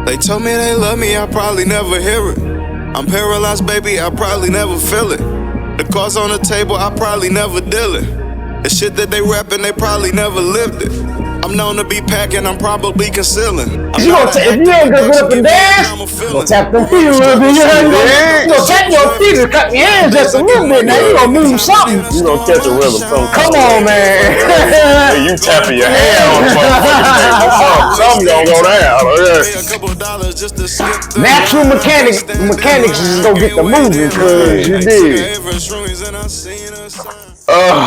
They told me they love me, I probably never hear it. I'm paralyzed, baby, I probably never feel it. The cards on the table, I probably never deal it. The shit that they rapping, they probably never lived it. I'm known to be packing, I'm probably concealing. If you ain't gonna go up and dance, you gonna tap them feet a little bit. You gonna tap your feet and cut your hands just a little bit. Now you gonna move something. You gonna catch a rhythm. Come on, man. Hey, you tapping your hand on the motherfucking something gonna go down. Natural mechanics is gonna get the moving, cause you did. Oh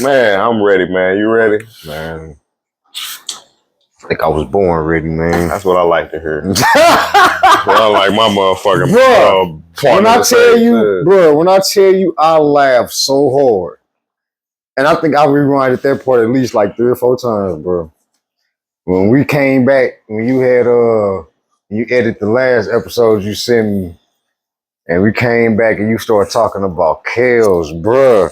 man, I'm ready, man. You ready? Man, I think I was born ready, man. That's what I like to hear. That's what I like my motherfucking when I tell you, I laughed so hard, and I think I rewinded that part at least like 3 or 4 times, bro. When we came back, when you had you edited the last episode you sent me, and we came back and you started talking about Kels, bruh.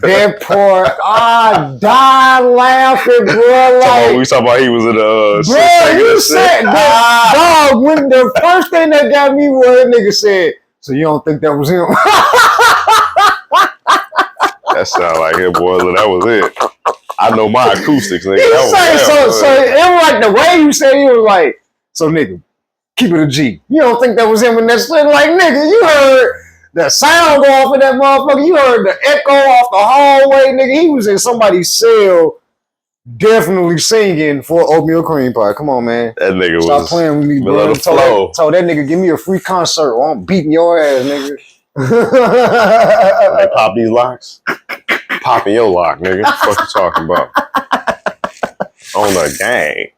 That part, I died laughing, bro. Like, we talking about he was in the bro, you said that, dog. When the first thing that got me was that nigga said, "So you don't think that was him?" That sound like him, boy. That was it. I know my acoustics, nigga. So it was like the way you said, he was like, "So nigga, keep it a G. You don't think that was him in that shit?" Like, nigga, you heard the sound go off of that motherfucker. You heard the echo off the hallway, nigga. He was in somebody's cell, definitely singing for Oatmeal Cream Pie. Come on, man. That nigga Stop playing with me, bro. Told that nigga, give me a free concert or I'm beating your ass, nigga. They pop these locks? Popping your lock, nigga. What you talking about? On the gang.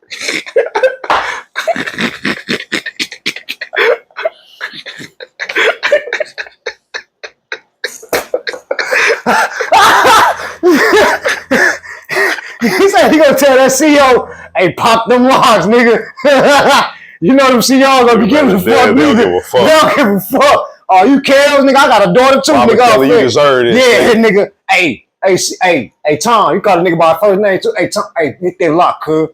He said he gonna tell that CEO, "Hey, pop them locks, nigga." You know them CEOs gonna be giving a fuck, nigga. They don't give a fuck. Oh, you Kels, nigga? I got a daughter too, Mama nigga. You deserve it. Yeah, nigga. Hey, Tom, you call the nigga by first name too. Hey, Tom, hey, hit that lock, cuz.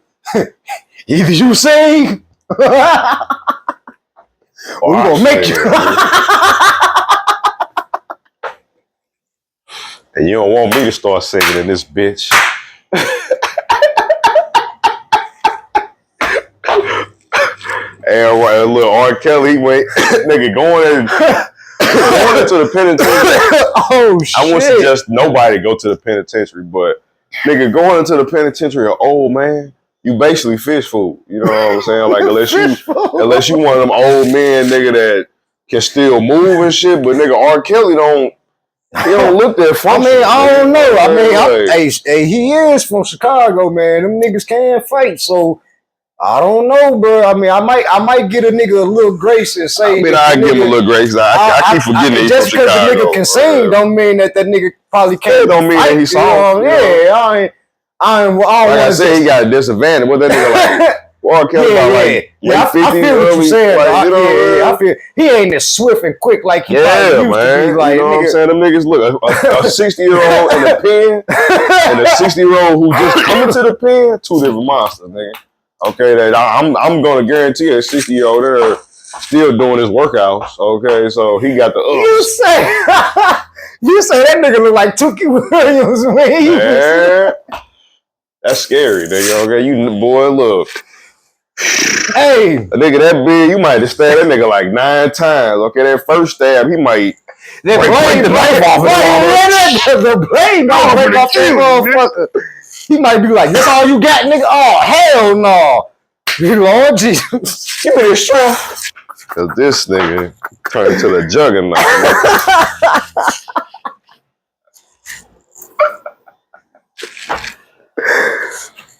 Either you sing, or we gonna make you. And you don't want me to start singing in this bitch. And right, little R. Kelly, wait, nigga, going into the penitentiary. Oh shit! I won't suggest nobody go to the penitentiary, but nigga, going into the penitentiary, an old man, you basically fish food. You know what I'm saying? Like unless you one of them old men, nigga, that can still move and shit, but nigga, R. Kelly don't look that funny. I mean, I don't know. I mean, he is from Chicago, man. Them niggas can fight, so I don't know, bro. I mean, I might get a nigga a little grace and say. I mean, I give him a little grace. I keep forgetting he's just from Chicago. Just because the nigga can sing, don't mean that nigga probably can't. Don't mean that he's soft. Yeah, like I said, he got a disadvantage. What that nigga like? R. Kelly about like I feel what you're saying. I feel he ain't as swift and quick like he probably used to be. Like, you know what I'm saying? Them niggas look a 60-year-old in the pen and a 60-year-old who just coming to the pen, 2 different monsters, nigga. Okay, that I'm gonna guarantee a 60-year-old there still doing his workouts. Okay, so he got the You say that nigga look like Tookie Williams, man. That's scary, nigga. Okay, you boy, look. Hey, a nigga that big, you might have stabbed that nigga like 9 times. Okay, that first stab, he might break the knife off the blade don't break off that motherfucker. He might be like, "That's all you got, nigga." Oh, hell no. Lord Jesus. Give me the strength. Cause this nigga turned into the juggernaut.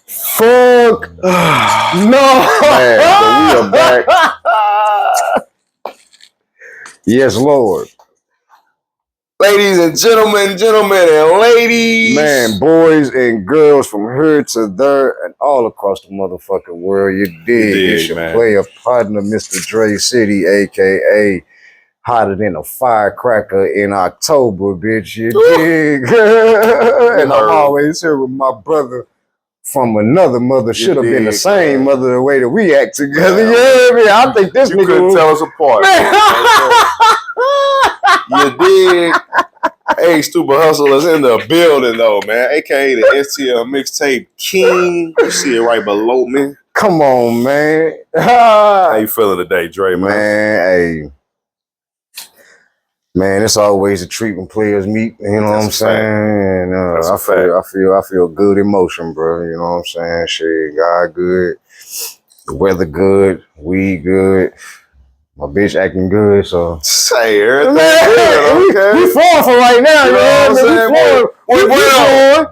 Fuck. No. Man, so we are back. Yes, Lord. Ladies and gentlemen, and ladies. Man, boys and girls from here to there and all across the motherfucking world. You dig. It's your player partner, Mr. Dre City, a.k.a. hotter than a firecracker in October, bitch. You dig. And I'm always here with my brother from another mother should have been the dig, same man. mother the way that we act together. Yeah. You know what I mean? I think this You nigga couldn't was, tell us apart. You dig? Hey, Stupid Hustle is in the building though, man. AKA the STL mixtape king. You see it right below me. Come on, man. How you feeling today, Dre, man? Man, hey. Man, it's always a treat when players meet. You know what I'm That's a fact. saying? And, That's a I feel good emotion, bro. You know what I'm saying? Shit, God good, the weather good, weed good, my bitch acting good. So Say everything man, good, okay? we flowing for right now. You know what I'm saying? We flowing.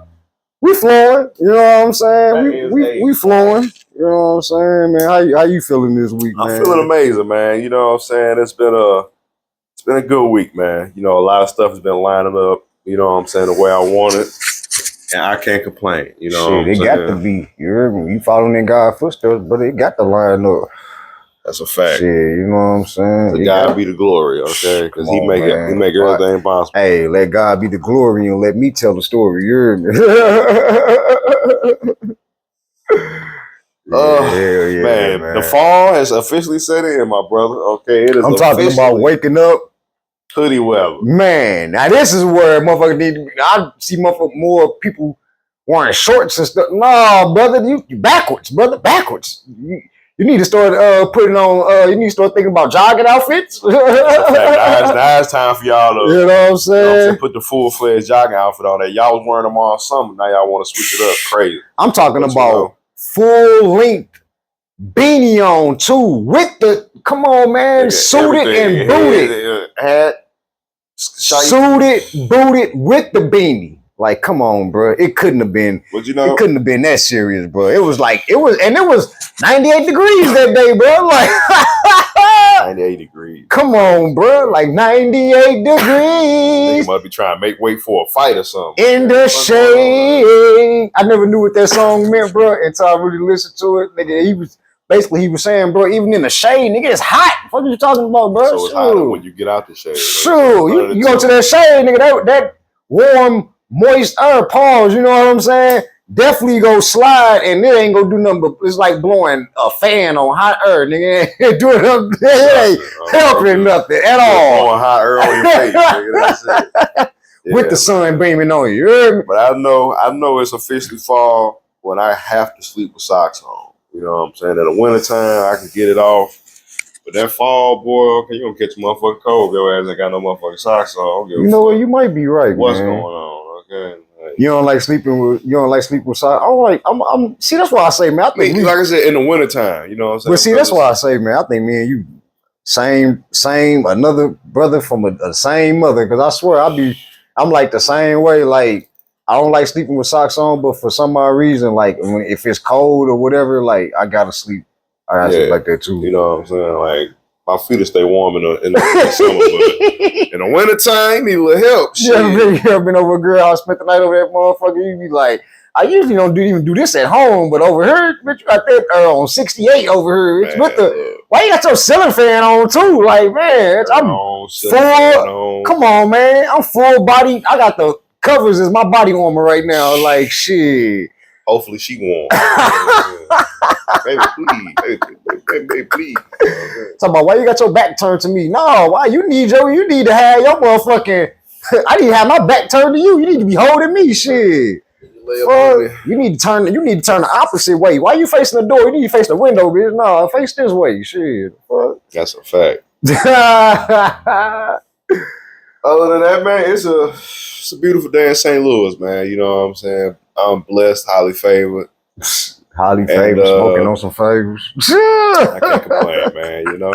We flowing. You know what I'm saying? That We flowing. You know what I'm saying, man? How you feeling this week, man? I'm feeling amazing, man. You know what I'm saying? It's been a good week, man. You know, a lot of stuff has been lining up, you know what I'm saying, the way I want it. And I can't complain. You know what I'm Shit, it saying? got to be. You heard me? You following in God's footsteps, but it got to line up. That's a fact. Shit, you know what I'm saying? To God be the glory, okay? Because he Come on, make man. he make everything possible. Hey, let God be the glory and let me tell the story. You heard me? Hell yeah, man, the fall has officially set in, my brother. Okay, it is. I'm talking about waking up. Hoodie weather. Man, now this is where motherfuckers need to be. I see more people wearing shorts and stuff. No, brother, you backwards, brother, backwards. You need to start putting on. You need to start thinking about jogging outfits. Now it's time for y'all to. You know what I'm saying? Put the full-fledged jogging outfit on there. Y'all was wearing them all summer. Now y'all want to switch it up. Crazy. I'm talking But about full length beanie on too, with the come on, man, suited and booted, hat, suited, booted with the beanie. Like, come on, bro. It couldn't have been. But you know, it couldn't have been that serious, bro. It was 98 degrees that day, bro. Like 98 degrees. Come on, bro. Like 98 Nigga degrees must be trying to make weight for a fight or something. in the shade. I never knew what that song meant, bro, until I really listened to it. Nigga, he was saying, bro, even in the shade, nigga, it's hot. What are you talking about, bro? So it's hotter when you get out the shade. Sure. You go to that shade, nigga, that warm, moist air, pause, you know what I'm saying? Definitely go slide, and it ain't gonna do nothing but it's like blowing a fan on hot air, nigga. It ain't helping nothing at all. Blowing hot air on your face, nigga. That's it. With the sun beaming on you. You heard me? But I know it's officially fall when I have to sleep with socks on. You know what I'm saying? In the wintertime, I can get it off. But that fall, boy, okay, you gonna catch a motherfucking cold. Your ass ain't got no motherfucking socks on. You know what? You might be right, what's man. going on? Okay. You don't like sleeping with socks. I'm see, that's why I say, man, I think like I said, in the wintertime, you know what I'm saying? But see, that's why I say, man, I think me and you same another brother from a same mother. Cause I swear I'm like the same way. Like I don't like sleeping with socks on, but for some odd reason, like if it's cold or whatever, like I gotta sleep. I gotta sleep like that too. You know what I'm saying? Like my feet will stay warm in the summer, but in the wintertime, you need a little help. You ever been over a girl house, spent the night over that motherfucker? You be like, I usually don't even do this at home, but over here, bitch, you got that on 68 over here. Bitch, why you got your ceiling fan on too? Like, man, I'm full. Come on, man, I'm full body. I got the covers as my body warmer right now. Like, shit. Hopefully she warm. Baby, please. Baby, please. Talk about why you got your back turned to me. No, why you need to have your motherfucking I need to have my back turned to you. You need to be holding me, shit. You need to turn the opposite way. Why you facing the door? You need to face the window, bitch. No, face this way. Shit. Fuck. That's a fact. Other than that, man, it's a beautiful day in St. Louis, man. You know what I'm saying? I'm blessed, highly favored. Highly favored, smoking on some favors. I can't complain, man, you know?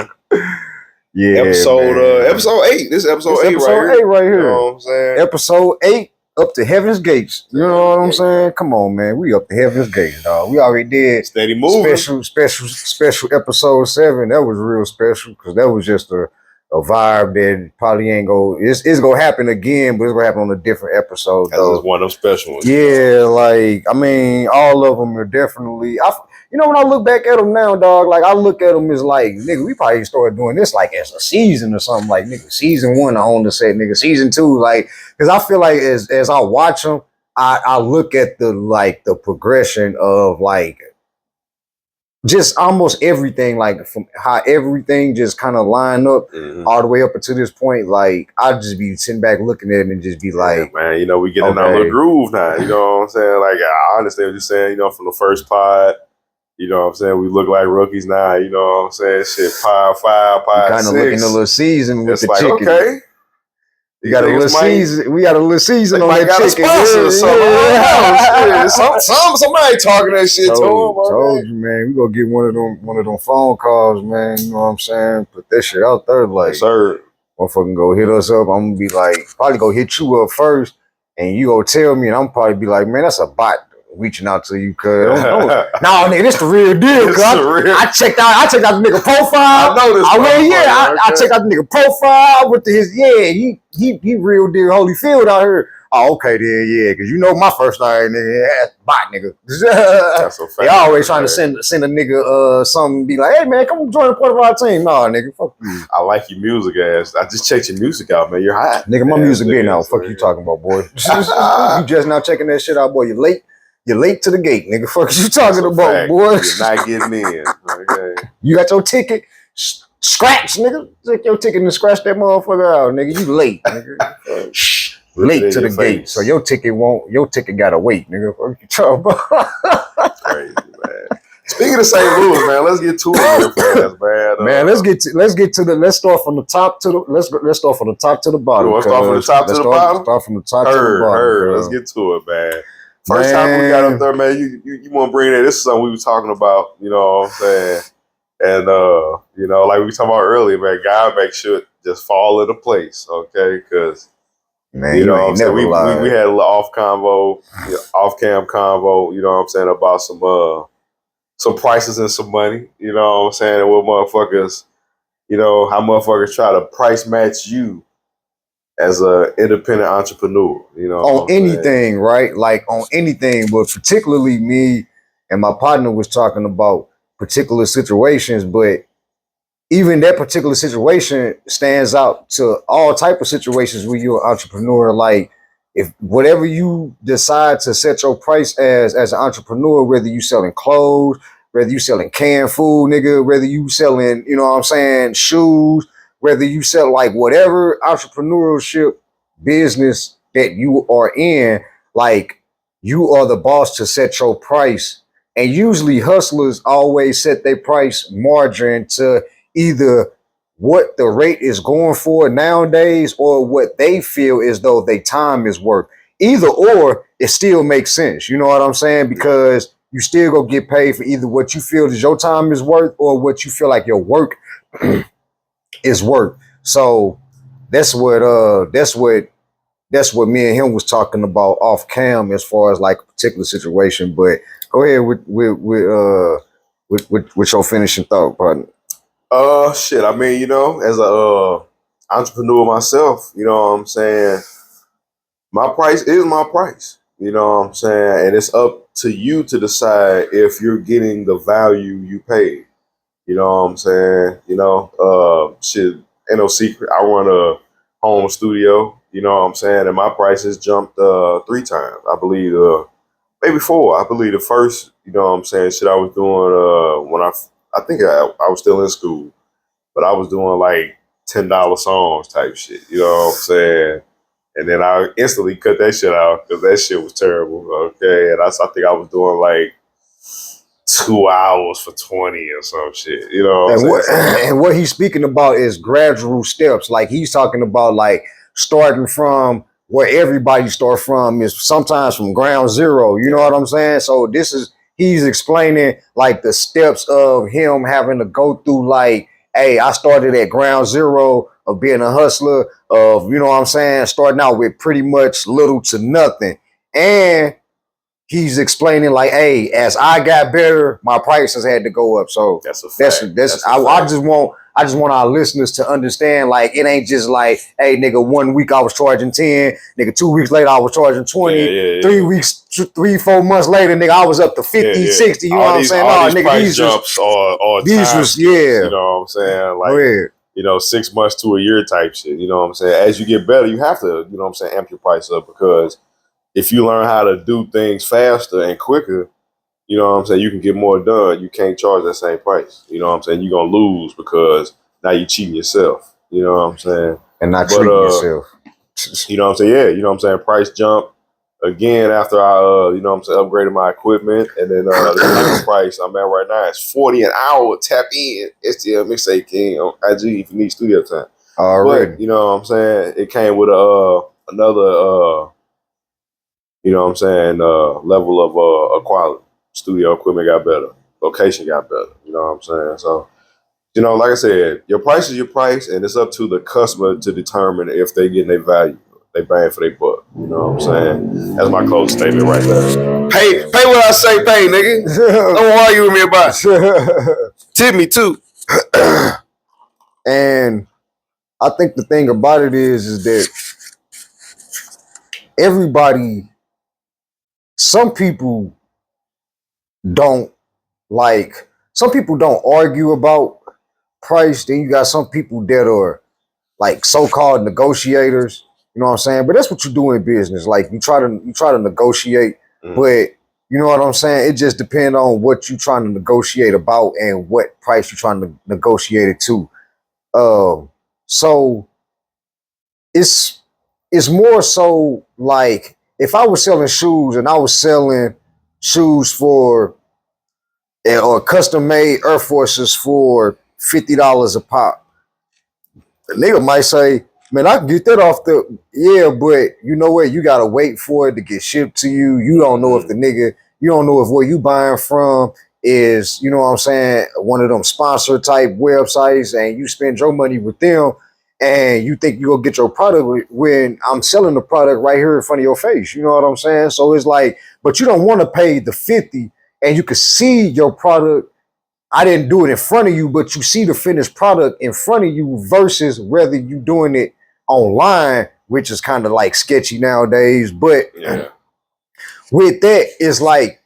Yeah. Episode 8. This is episode 8 right here. You know what I'm saying? Episode 8, up to heaven's gates. You know what I'm saying? Come on, man. We up to heaven's gates, dog. We already did steady moving. Special episode 7. That was real special because that was just a vibe that probably ain't it's gonna happen again, but it's gonna happen on a different episode. That was one of them special ones. Yeah, like I mean, all of them are definitely. When I look back at them now, dog, like I look at them as like, nigga, we probably started doing this like as a season or something. Like, nigga, season 1, I own the set, nigga, season 2, like, because I feel like as I watch them, I look at the progression of like just almost everything, like from how everything just kind of line up all the way up until this point. Like I just be sitting back looking at it and just be like, man, we get in our little groove now. You know what I'm saying? Like I understand what you're saying. From the first pod. You know what I'm saying? We look like rookies now. You know what I'm saying? Shit, pod 5, pod 6. Kind of looking a little season with it's the like, chicken. Okay. You got a little season. We got a little season on that chicken. Somebody talking that shit to him. Told you, man. We gonna get one of them phone calls, man. You know what I'm saying? Put that shit out there, like, yes, sir. Motherfucking go hit us up. I'm gonna be like, probably go hit you up first, and you go tell me, and I'm probably be like, man, that's a bot reaching out to you, cuz. No, nigga, this the real deal, cuz. I checked out the nigga profile. I know this. I checked out the nigga profile with his, he real deal Holyfield out here. Oh, okay then, yeah, because you know my first name, nigga, bot, nigga. That's a fact. They always trying to send a nigga something, be like, hey man, come join the part of our team. Nah, nigga, fuck you. I like your music ass. I just checked your music out, man. You're hot. Nigga, my music been out. Fuck you talking about, boy. You just now checking that shit out, boy. You late. You're late to the gate, nigga. Fuck you talking about, boy. You're not getting in. Okay. You got your ticket. Scratch, nigga. Take your ticket and scratch that motherfucker out, nigga. You late, nigga. Late to the gate. So your ticket gotta wait, nigga. What you talking about? Crazy, man. Speaking of St. Louis, man, let's get to it real fast, man. Man, let's start from the top to the bottom. Let's start from the top to the bottom. Start from the top to the bottom. Let's get to it, man. First time we got up there, man, you want to bring that. This is something we were talking about, you know what I'm saying? And, like we were talking about earlier, man, God make sure just fall into place, okay? Because, man, you know what I'm saying? We had a little off-cam convo, you know what I'm saying, about some prices and some money, you know what I'm saying? And what motherfuckers, how motherfuckers try to price match you as an independent entrepreneur, on anything, right? Like on anything, but particularly me and my partner was talking about particular situations, but even that particular situation stands out to all type of situations where you're an entrepreneur. Like if whatever you decide to set your price as an entrepreneur, whether you selling clothes, whether you selling canned food, nigga, whether you selling, you know what I'm saying, shoes, whether you sell like whatever entrepreneurship business that you are in, like you are the boss to set your price. And usually hustlers always set their price margin to either what the rate is going for nowadays or what they feel as though their time is worth. Either or, it still makes sense. You know what I'm saying? Because you still go get paid for either what you feel is your time is worth or what you feel like your work is worth. So that's what me and him was talking about off cam as far as like a particular situation. But go ahead with your finishing thought, partner. Shit. I mean, as a entrepreneur myself, you know what I'm saying, my price is my price. You know what I'm saying? And it's up to you to decide if you're getting the value you pay. You know what I'm saying? Shit, ain't no secret. I run a home studio, you know what I'm saying? And my prices jumped 3 times, I believe, maybe 4. I believe the first, you know what I'm saying, shit I was doing when I think I was still in school, but I was doing like $10 songs type shit, you know what I'm saying? And then I instantly cut that shit out because that shit was terrible, okay? And I think I was doing like 2 hours for 20 or some shit, you know what I'm saying? And what he's speaking about is gradual steps. Like he's talking about like starting from where everybody starts from is sometimes from ground zero. You know what I'm saying? So he's explaining like the steps of him having to go through like, hey, I started at ground zero of being a hustler, of, you know what I'm saying, starting out with pretty much little to nothing. And he's explaining like, hey, as I got better, my prices had to go up. So that's a fact. I just want our listeners to understand, like, it ain't just like, hey, nigga, 1 week I was charging 10, nigga, 2 weeks later I was charging 20, 3-4 months later, nigga, I was up to 50, 60, you know what I'm saying? All these price jumps are these was, you know what I'm saying? Like, 6 months to a year type shit, you know what I'm saying? As you get better, you have to, you know what I'm saying, amp your price up because if you learn how to do things faster and quicker, you know what I'm saying, you can get more done. You can't charge that same price. You know what I'm saying? You're gonna lose because now you're cheating yourself. You know what I'm saying? And not But, treating yourself. You know what I'm saying? Yeah, you know what I'm saying? Price jump again after I you know what I'm saying, upgraded my equipment, and then the minimum price I'm at right now is $40 an hour. Tap in. STL Mixtape King on IG if you need studio time. Already. But you know what I'm saying? It came with another you know what I'm saying, level of quality. Studio equipment got better. Location got better. You know what I'm saying? So, you know, like I said, your price is your price, and it's up to the customer to determine if they getting their value, they bang for their buck. You know what I'm saying? That's my closing statement right there. Pay what I say, pay, nigga. Don't argue with me about it. Tip me too. And I think the thing about it is that everybody, some people don't some people don't argue about price. Then you got some people that are like so-called negotiators. You know what I'm saying? But that's what you do in business. Like you try to negotiate, but you know what I'm saying? It just depends on what you're trying to negotiate about and what price you're trying to negotiate it to. So it's more so like if I was selling shoes and I was selling shoes for or custom made Air Forces for $50 a pop, the nigga might say, man, I can get that off the, yeah, but you know what? You gotta wait for it to get shipped to you. You don't know if the nigga, you don't know if where you buying from is, you know what I'm saying, one of them sponsor type websites, and you spend your money with them and you think you're gonna get your product when I'm selling the product right here in front of your face. You know what I'm saying? So it's like, but you don't want to pay the 50 and you can see your product. I didn't do it in front of you, but you see the finished product in front of you versus whether you doing it online, which is kind of like sketchy nowadays. But with that, it's like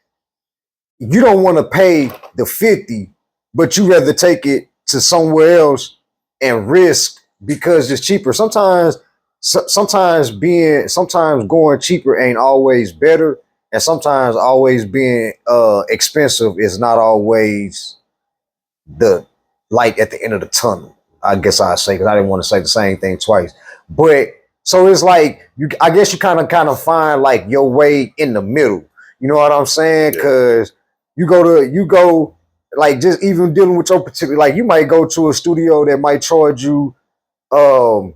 you don't want to pay the 50, but you rather take it to somewhere else and risk because it's cheaper. Sometimes going cheaper ain't always better, and sometimes always being expensive is not always the light at the end of the tunnel. I guess I say, because I didn't want to say the same thing twice. But so it's like I guess you kind of find like your way in the middle. You know what I'm saying? Because you go like just even dealing with your particular, like you might go to a studio that might charge you $60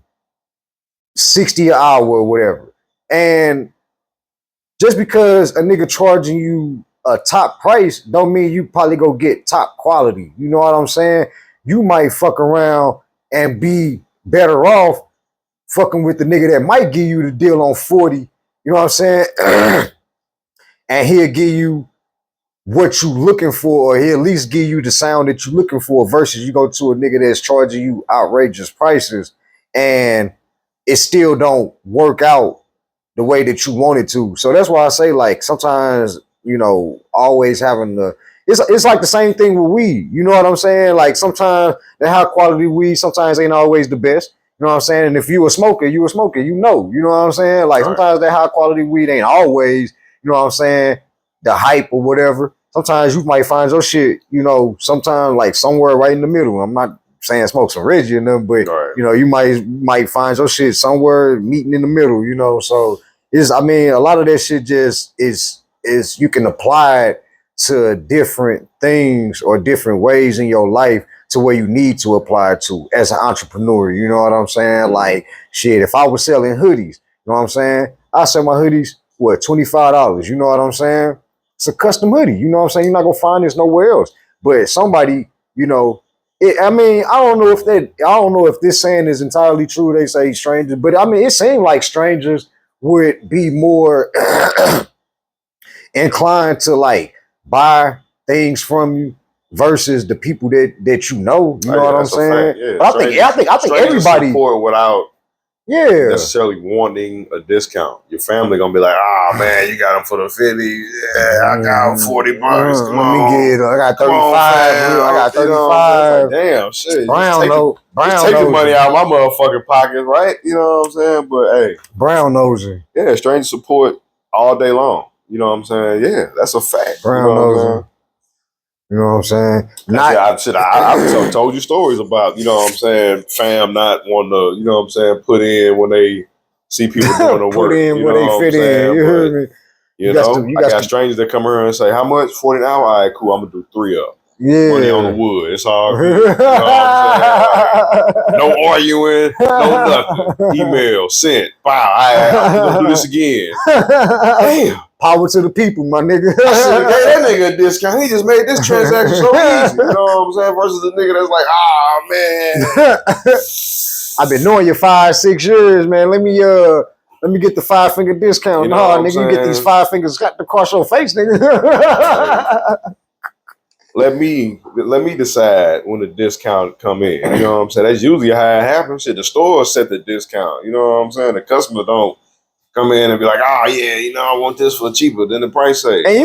an hour or whatever, and just because a nigga charging you a top price don't mean you probably go get top quality. You know what I'm saying? You might fuck around and be better off fucking with the nigga that might give you the deal on 40. You know what I'm saying? And he'll give you what you looking for, or he'll at least give you the sound that you looking for, versus you go to a nigga that's charging you outrageous prices and it still don't work out the way that you want it to. So that's why I say, like, sometimes, you know, always having it's like the same thing with weed. You know what I'm saying? Like sometimes the high quality weed sometimes ain't always the best. You know what I'm saying? And if you a smoker, you a smoker, you know what I'm saying? Like sometimes that high quality weed ain't always, you know what I'm saying, the hype or whatever. Sometimes you might find your shit, you know, sometimes like somewhere right in the middle. I'm not saying smoke some Reggie and them, but you know, you might find your shit somewhere meeting in the middle, you know. So I mean, a lot of that shit just is you can apply it to different things or different ways in your life to where you need to apply it to as an entrepreneur. You know what I'm saying? Like shit, if I was selling hoodies, you know what I'm saying? I sell my hoodies, what, $25? You know what I'm saying? It's a custom hoodie. You know what I'm saying? You're not gonna find this nowhere else. But somebody, you know, I mean, I don't know if this saying is entirely true. They say strangers, but I mean, it seemed like strangers would be more inclined to like buy things from you versus the people that you know. You know what I'm saying? Yeah. But I think everybody support without necessarily wanting a discount. Your family gonna be like, oh man, you got them for the 50. Yeah, I got them $40. Come on. Let me get it. I got 35. I got 35. Like, damn, shit. Brown take the money out of my motherfucking pockets, right? You know what I'm saying? But hey, brown nosy. Yeah, stranger support all day long. You know what I'm saying? Yeah, that's a fact. Brown you know what I'm nosing. saying? You know what I'm saying? I've told you stories about, you know what I'm saying, fam not wanting to, you know what I'm saying, put in when they see people doing the work. Put in you where know they what I'm fit saying? in. You heard me? You got know, to- I got strangers that come here and say, how much? 40 an hour? All right, cool. I'm going to do 3 of them. Yeah. Money on the wood. It's all good. You know what I'm saying? Like, no arguing, no nothing. Email, sent. Wow, I'm going to do this again. Damn. Power to the people, my nigga. I should have gave that nigga a discount. He just made this transaction so easy. You know what I'm saying? Versus the nigga that's like, man. I've been knowing you 5-6 years, man. Let me get the 5-finger discount. You know Nah, what I'm nigga, saying? you get these 5 fingers got to cross your face, nigga. Let me decide when the discount come in. You know what I'm saying? That's usually how it happens. Shit, the store set the discount. You know what I'm saying? The customer don't come in and be like, oh yeah, you know, I want this for cheaper than the price say. And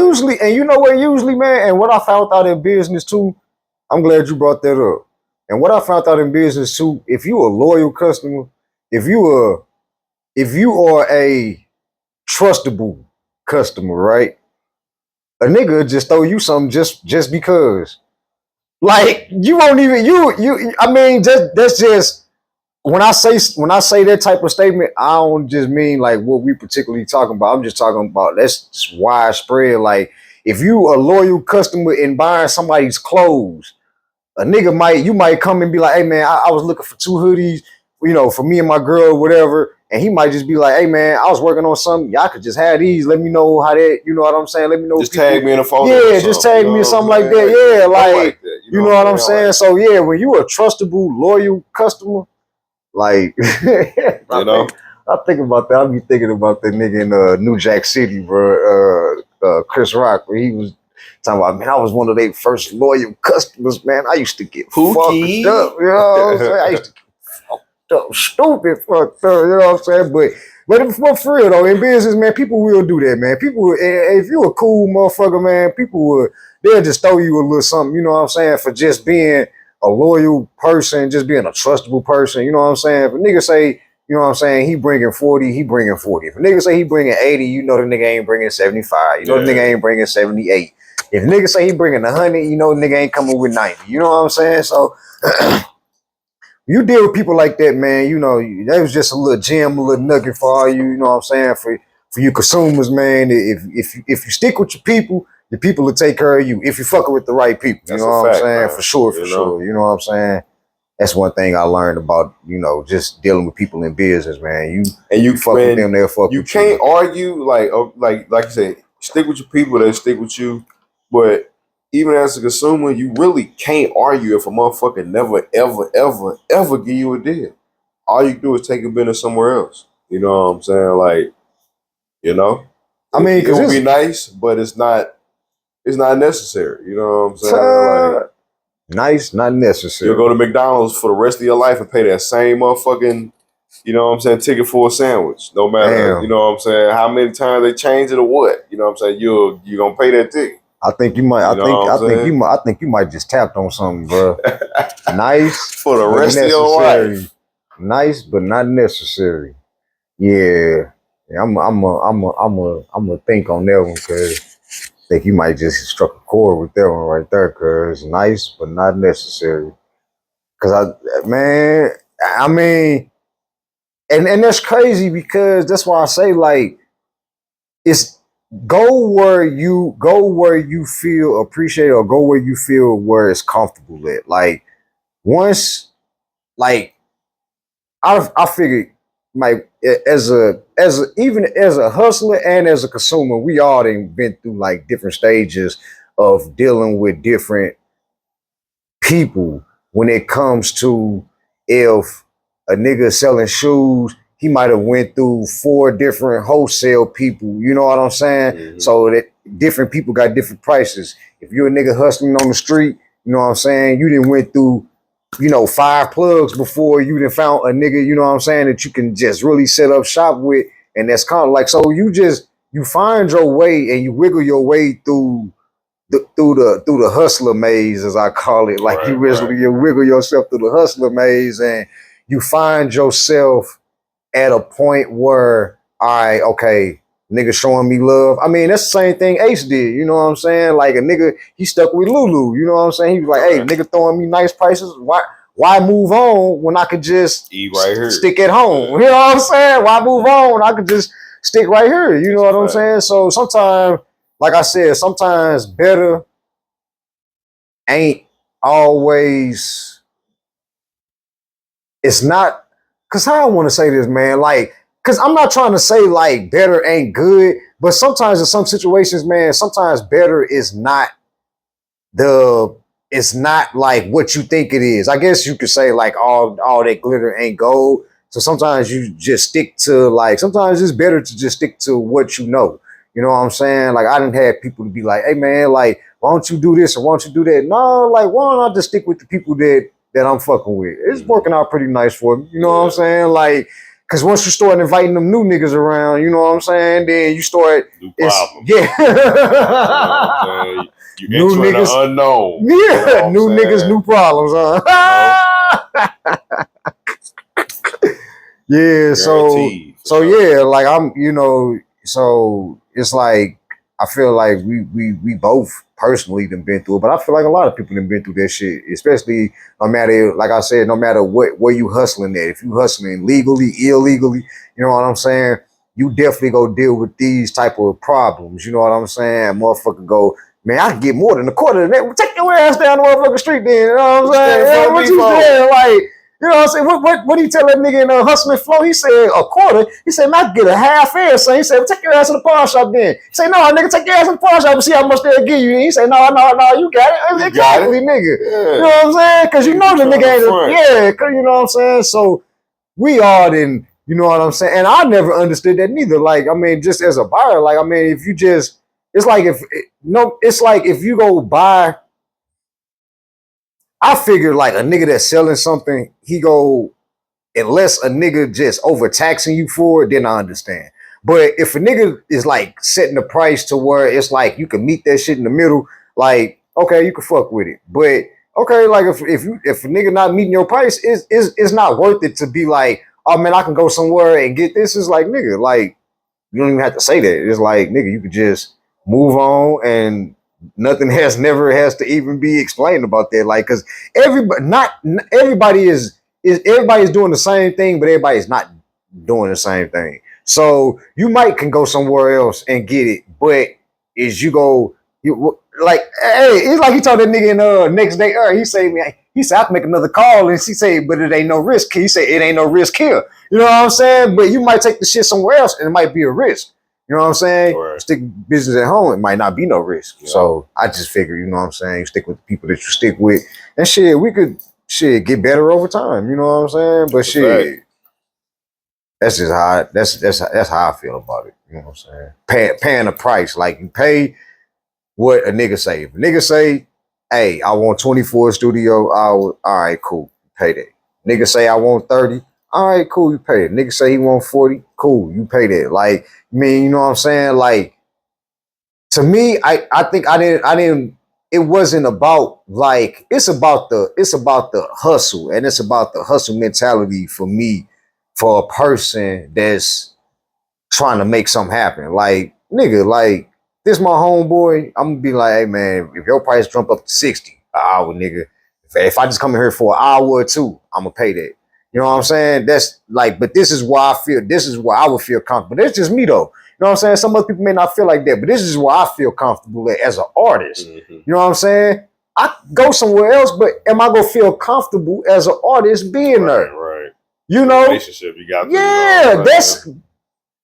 you know what, usually, man, and what I found out in business too, I'm glad you brought that up. And what I found out in business too, if you a loyal customer, if you are a trustable customer, right? A nigga just throw you something just because. Like you won't even I mean, that's just when I say that type of statement, I don't just mean like what we particularly talking about. I'm just talking about that's just widespread. Like if you a loyal customer in buying somebody's clothes, a nigga you might come and be like, hey man, I was looking for 2 hoodies, you know, for me and my girl or whatever. And he might just be like, hey man, I was working on something. Y'all could just have these. Let me know how that, you know what I'm saying? Let me know. Just tag me in a photo. Yeah, just tag me in something like that. Yeah, like that. You know what I'm saying? So yeah, when you a trustable, loyal customer, like I think about that. I be thinking about that nigga in New Jack City, bro. Chris Rock, where he was talking about, man, I was one of their first loyal customers, man. I used to get fucked up. You know what I'm saying? I used to get fucked up, stupid fucked up. You know what I'm saying? But for real though, in business, man, people will do that, man. People, if you a cool motherfucker, man, they'll just throw you a little something, you know what I'm saying, for just being a loyal person, just being a trustable person, you know what I'm saying? If a nigga say, you know what I'm saying, he bringing 40, he bringing 40. If a nigga say he bringing 80, you know the nigga ain't bringing 75. You know the nigga ain't bringing 78. If a nigga say he bringing 100, you know the nigga ain't coming with 90. You know what I'm saying? So you deal with people like that, man, you know, that was just a little gem, a little nugget for all you, you know what I'm saying, for you consumers, man. If you stick with your people, the people will take care of you if you fucking with the right people. You know what I'm saying? Man. For sure. You know what I'm saying? That's one thing I learned about, you know, just dealing with people in business, man. You fuck with them, they'll fuck with you. You can't argue, like you said, stick with your people, they stick with you. But even as a consumer, you really can't argue if a motherfucker never, ever, ever, ever give you a deal. All you do is take a business somewhere else. You know what I'm saying? Like, you know? I mean, it would be nice, but it's not necessary. You know what I'm saying? Like, nice, not necessary. You'll go to McDonald's for the rest of your life and pay that same motherfucking, you know what I'm saying, ticket for a sandwich. No matter, you know what I'm saying, how many times they change it or what. You know what I'm saying? You're gonna pay that ticket. I think you might. I think you might just tapped on something, bro. Nice for the rest of your life. Nice, but not necessary. Yeah, I'm a think on that one because I think you might just struck a chord with that one right there. Cause nice, but not necessary. Cause I mean, and that's crazy because that's why I say like it's. Go where you feel appreciated or go where you feel where it's comfortable at. Like once, like I figured like even as a hustler and as a consumer, we all done been through like different stages of dealing with different people when it comes to if a nigga selling shoes, he might have went through 4 different wholesale people. You know what I'm saying? Mm-hmm. So that different people got different prices. If you're a nigga hustling on the street, you know what I'm saying? You didn't went through, 5 plugs before you done found a nigga, you know what I'm saying, that you can just really set up shop with. And that's kind of like, so you find your way and you wiggle your way through the hustler maze, as I call it. Like you wiggle yourself through the hustler maze and you find yourself at a point where, all right, okay, Nigga showing me love. I mean, that's the same thing Ace did. You know what I'm saying? Like a nigga, he stuck with Lulu. You know what I'm saying? He was like, hey, nigga throwing me nice prices. Why move on when I could just eat right here, stick at home? You know what I'm saying? Why move on when I could just stick right here? You know what I'm saying? So sometimes, like I said, sometimes better ain't always. It's not, cause how I want to say this, man. Like, cause I'm not trying to say like better ain't good, but sometimes in some situations, man, sometimes better is not it's not like what you think it is. I guess you could say like all that glitter ain't gold. So sometimes you just stick to like, sometimes it's better to just stick to what you know. You know what I'm saying? Like I didn't have people to be like, hey man, like, why don't you do this or why don't you do that? No, like, why don't I just stick with the people that I'm fucking with? It's working out pretty nice for me. You know what I'm saying? Like, cause once you start inviting them new niggas around, you know what I'm saying? Then you start, yeah. You know what I'm saying? You new niggas, the unknown. Yeah, you know new niggas, new problems, huh? Yeah, so yeah, like I'm, you know, so it's like I feel like we both personally done been through it, but I feel like a lot of people done been through that shit, especially no matter, like I said, no matter where you hustling at. If you hustling legally, illegally, you know what I'm saying, you definitely go deal with these type of problems. You know what I'm saying? Motherfucker go, man, I can get more than a quarter of that. Take your ass down the motherfucking street then. You know what I'm saying? Yeah, what you saying? Like, you know what I'm saying? What he tell that nigga in Hustling Flow? He said a quarter. He said, man, I can get a half air. So he said, well, take your ass to the pawn shop then. He said, no, nigga, take your ass to the pawn shop and see how much they'll give you. And he said, no, you got it. Exactly, nigga. Yeah. You know what I'm saying? Because you know the nigga ain't, yeah, you know what I'm saying? So we all didn't, you know what I'm saying? And I never understood that neither. Like, I mean, just as a buyer, like, I mean, if you just, it's like if you go buy, I figure like a nigga that's selling something, he go, unless a nigga just overtaxing you for it, then I understand. But if a nigga is like setting the price to where it's like you can meet that shit in the middle, like, okay, you can fuck with it. But okay, like if a nigga not meeting your price, it's not worth it to be like, oh man, I can go somewhere and get this. It's like, nigga, like, you don't even have to say that. It's like, nigga, you could just move on and nothing never has to even be explained about that. Like, cause everybody is everybody's doing the same thing, but everybody's not doing the same thing. So you might can go somewhere else and get it, but as you go, you like, hey, it's like he told that nigga in next day, he said I can make another call, and she said, but it ain't no risk. He said it ain't no risk here. You know what I'm saying? But you might take the shit somewhere else, and it might be a risk. You know what I'm saying? Right. Stick business at home, it might not be no risk. Yeah. So I just figure, you know what I'm saying, you stick with the people that you stick with, and shit, we could get better over time. You know what I'm saying? But that's just how that's how I feel about it. You know what I'm saying? Paying a price, like you pay what a nigga say. If a nigga say, hey, I want 24 studio hours, all right, cool, pay that. Nigga say I want 30. All right, cool, you pay it. Nigga say he want 40, cool, you pay that. Like, I mean, you know what I'm saying? Like, to me, I think I didn't, it wasn't about like, it's about the hustle, and it's about the hustle mentality for me, for a person that's trying to make something happen. Like, nigga, like, this my homeboy, I'm gonna be like, hey man, if your price jump up to 60 an hour, nigga, if I just come in here for an hour or two, I'm gonna pay that. You know what I'm saying? That's like, but this is why I would feel comfortable. That's just me though. You know what I'm saying? Some other people may not feel like that, but this is where I feel comfortable as an artist. Mm-hmm. You know what I'm saying? I go somewhere else, but am I gonna feel comfortable as an artist being there? Right. You know? Relationship, you got to. Yeah, that's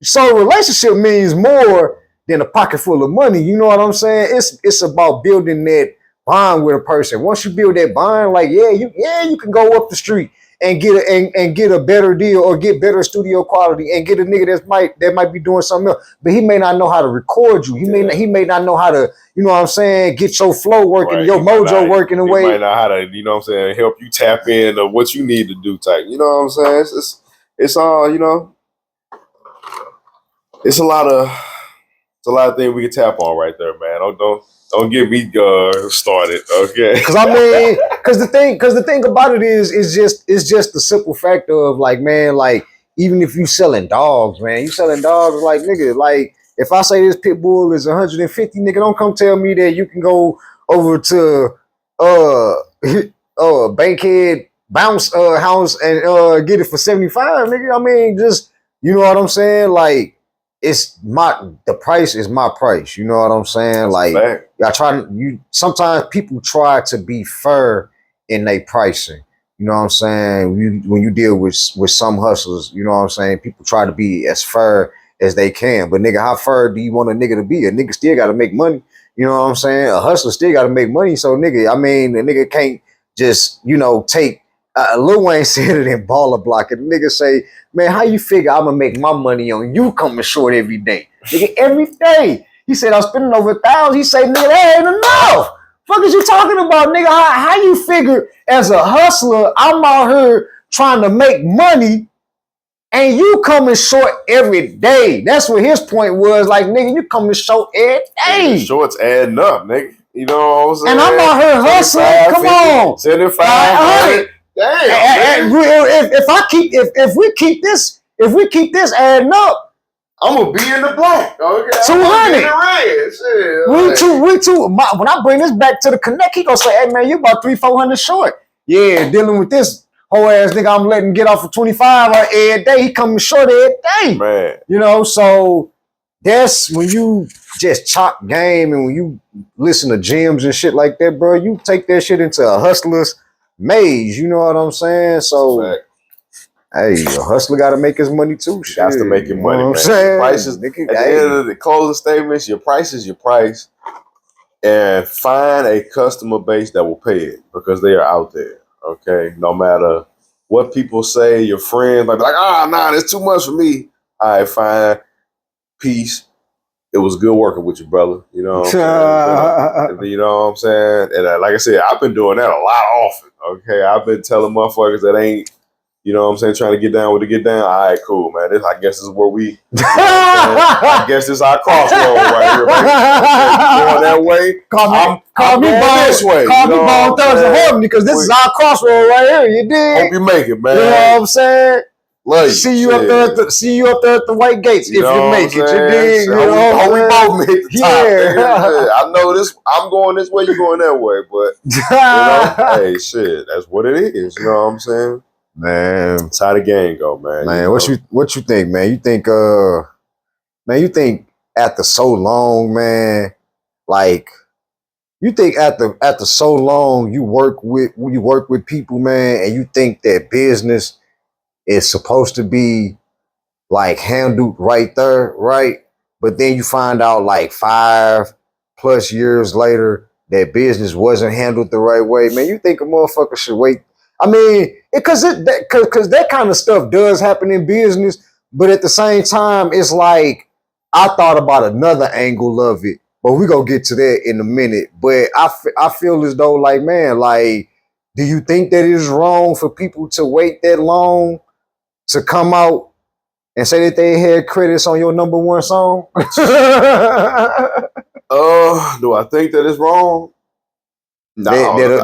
so relationship means more than a pocket full of money. You know what I'm saying? It's about building that bond with a person. Once you build that bond, like, you can go up the street and get a better deal or get better studio quality and get a nigga that might be doing something else, but he may not know how to record you. He may not know how to, you know what I'm saying, get your flow working, your mojo working away. He might not know how to, you know what I'm saying, help you tap into what you need to do type. You know what I'm saying? It's all, you know, it's a lot of things we can tap on right there, man. Don't get me started, okay? Because I mean, because the thing about it is just the simple factor of like, man, like, even if you selling dogs, man, you selling dogs, like, nigga, like, If I say this pit bull is 150, nigga, don't come tell me that you can go over to Bankhead Bounce house and get it for 75, nigga. I mean, just you know what I'm saying? Like, the price is my price. You know what I'm saying? Like, sometimes people try to be fair in their pricing. You know what I'm saying? When you deal with some hustlers, you know what I'm saying? People try to be as fair as they can. But nigga, how fair do you want a nigga to be? A nigga still got to make money. You know what I'm saying? A hustler still got to make money. So nigga, I mean, the nigga can't just, take, Lil Wayne said it in Baller Block. And the nigga say, man, how you figure I'm going to make my money on you coming short every day? Nigga, every day. He said, I'm spending over 1,000. He said, nigga, that ain't enough. Fuck is you talking about, nigga? How you figure as a hustler, I'm out here trying to make money and you coming short every day? That's what his point was. Like, nigga, you coming short every day. Shorts adding up, nigga. You know what I'm saying? And I'm out here hustling. Come on. 75, 100. Damn. If we keep this adding up, I'm gonna be in the black. Okay. 200. We two. When I bring this back to the connect, he gonna say, "Hey man, you about 300-400 short." Yeah, dealing with this whole ass nigga, I'm letting get off for 25 every day. He coming short every day. Man, you know. So that's when you just chop game and when you listen to gyms and shit like that, bro. You take that shit into a hustler's maze. You know what I'm saying? So. Fact. Hey, a hustler got to make his money too. Shit. Got to make your money, man. Prices, at the end of the closing statements, your price is your price. And find a customer base that will pay it because they are out there, okay? No matter what people say, your friends, like nah, that's too much for me. All right, fine. Peace. It was good working with you, brother. You know what I'm saying? You know what I'm saying? And like I said, I've been doing that a lot often, okay? I've been telling motherfuckers that ain't, you know what I'm saying, trying to get down with the get down. All right, cool, man. I guess this is where we, I guess this is our crossroad right here, baby. Going that way, call me this way. Call me Bone Thursday Horton because this is our crossroad right here. You dig? Hope you make it, man. You know what I'm saying? Love you. See you up there at the White Gates if you make it. You dig? So we both make the top. Yeah. I know this. I'm going this way. You going that way, but hey, shit, that's what it is. You know what I'm saying? Man, that's how the game go, man. Man, what you think, man? You think after so long, man, like you think after so long you work with people, man, and you think that business is supposed to be like handled right there, right? But then you find out like 5+ years later that business wasn't handled the right way, man. You think a motherfucker should wait? I mean, because that kind of stuff does happen in business, but at the same time, it's like I thought about another angle of it, but we gonna get to that in a minute. But I feel as though, like, man, like, do you think that it is wrong for people to wait that long to come out and say that they had credits on your #1 song? Do I think that it's wrong? No,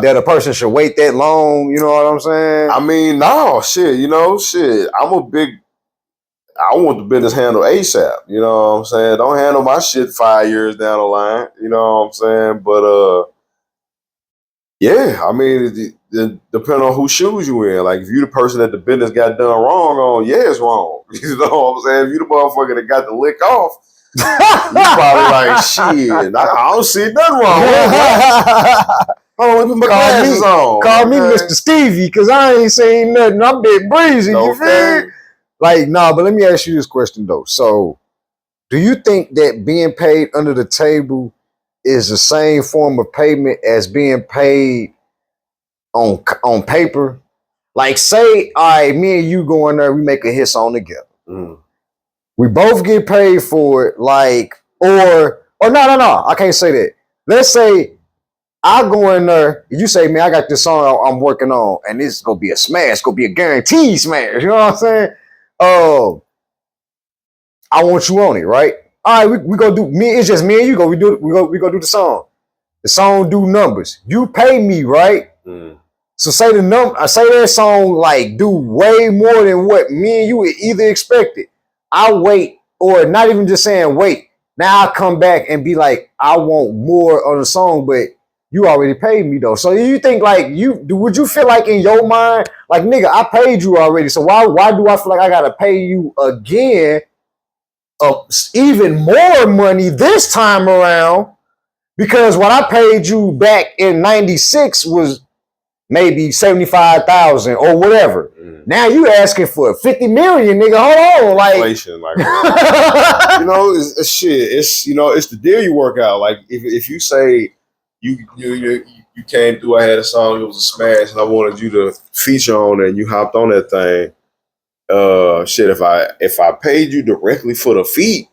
that a person should wait that long, you know what I'm saying? I mean, no, shit, I want the business handled ASAP, you know what I'm saying? Don't handle my shit 5 years down the line, you know what I'm saying? But, yeah, I mean, it depends on whose shoes you in. Like, if you the person that the business got done wrong on, yeah, it's wrong. You know what I'm saying? If you the motherfucker that got the lick off, you probably like, shit, I don't see nothing wrong with it. Oh, let me put my glasses on. Call me Mr. Stevie, because I ain't saying nothing. I'm dead breezy, you feel? Like, nah, but let me ask you this question, though. So, do you think that being paid under the table is the same form of payment as being paid on paper? Like, say, all right, me and you go in there, we make a hit song together. Mm. We both get paid for it, like, or no, I can't say that. Let's say I go in there, you say, man, I got this song I'm working on, and this is gonna be a smash, it's gonna be a guaranteed smash. You know what I'm saying? I want you on it, right? All right, we go do it's just me and you. We go do the song. The song do numbers. You pay me, right? Mm. So say that song like do way more than what me and you would either expected. I wait, or not even just saying wait. Now I come back and be like, I want more on the song, but you already paid me though. So you think like would you feel like in your mind, like nigga, I paid you already. So why do I feel like I gotta pay you again even more money this time around? Because what I paid you back in 96 was maybe 75,000 or whatever. Now you asking for 50 million, nigga. Hold on, like inflation, like it's shit. It's it's the deal you work out. Like if you say you came through, I had a song, it was a smash, and I wanted you to feature on it, and you hopped on that thing. Shit, if I paid you directly for the feat,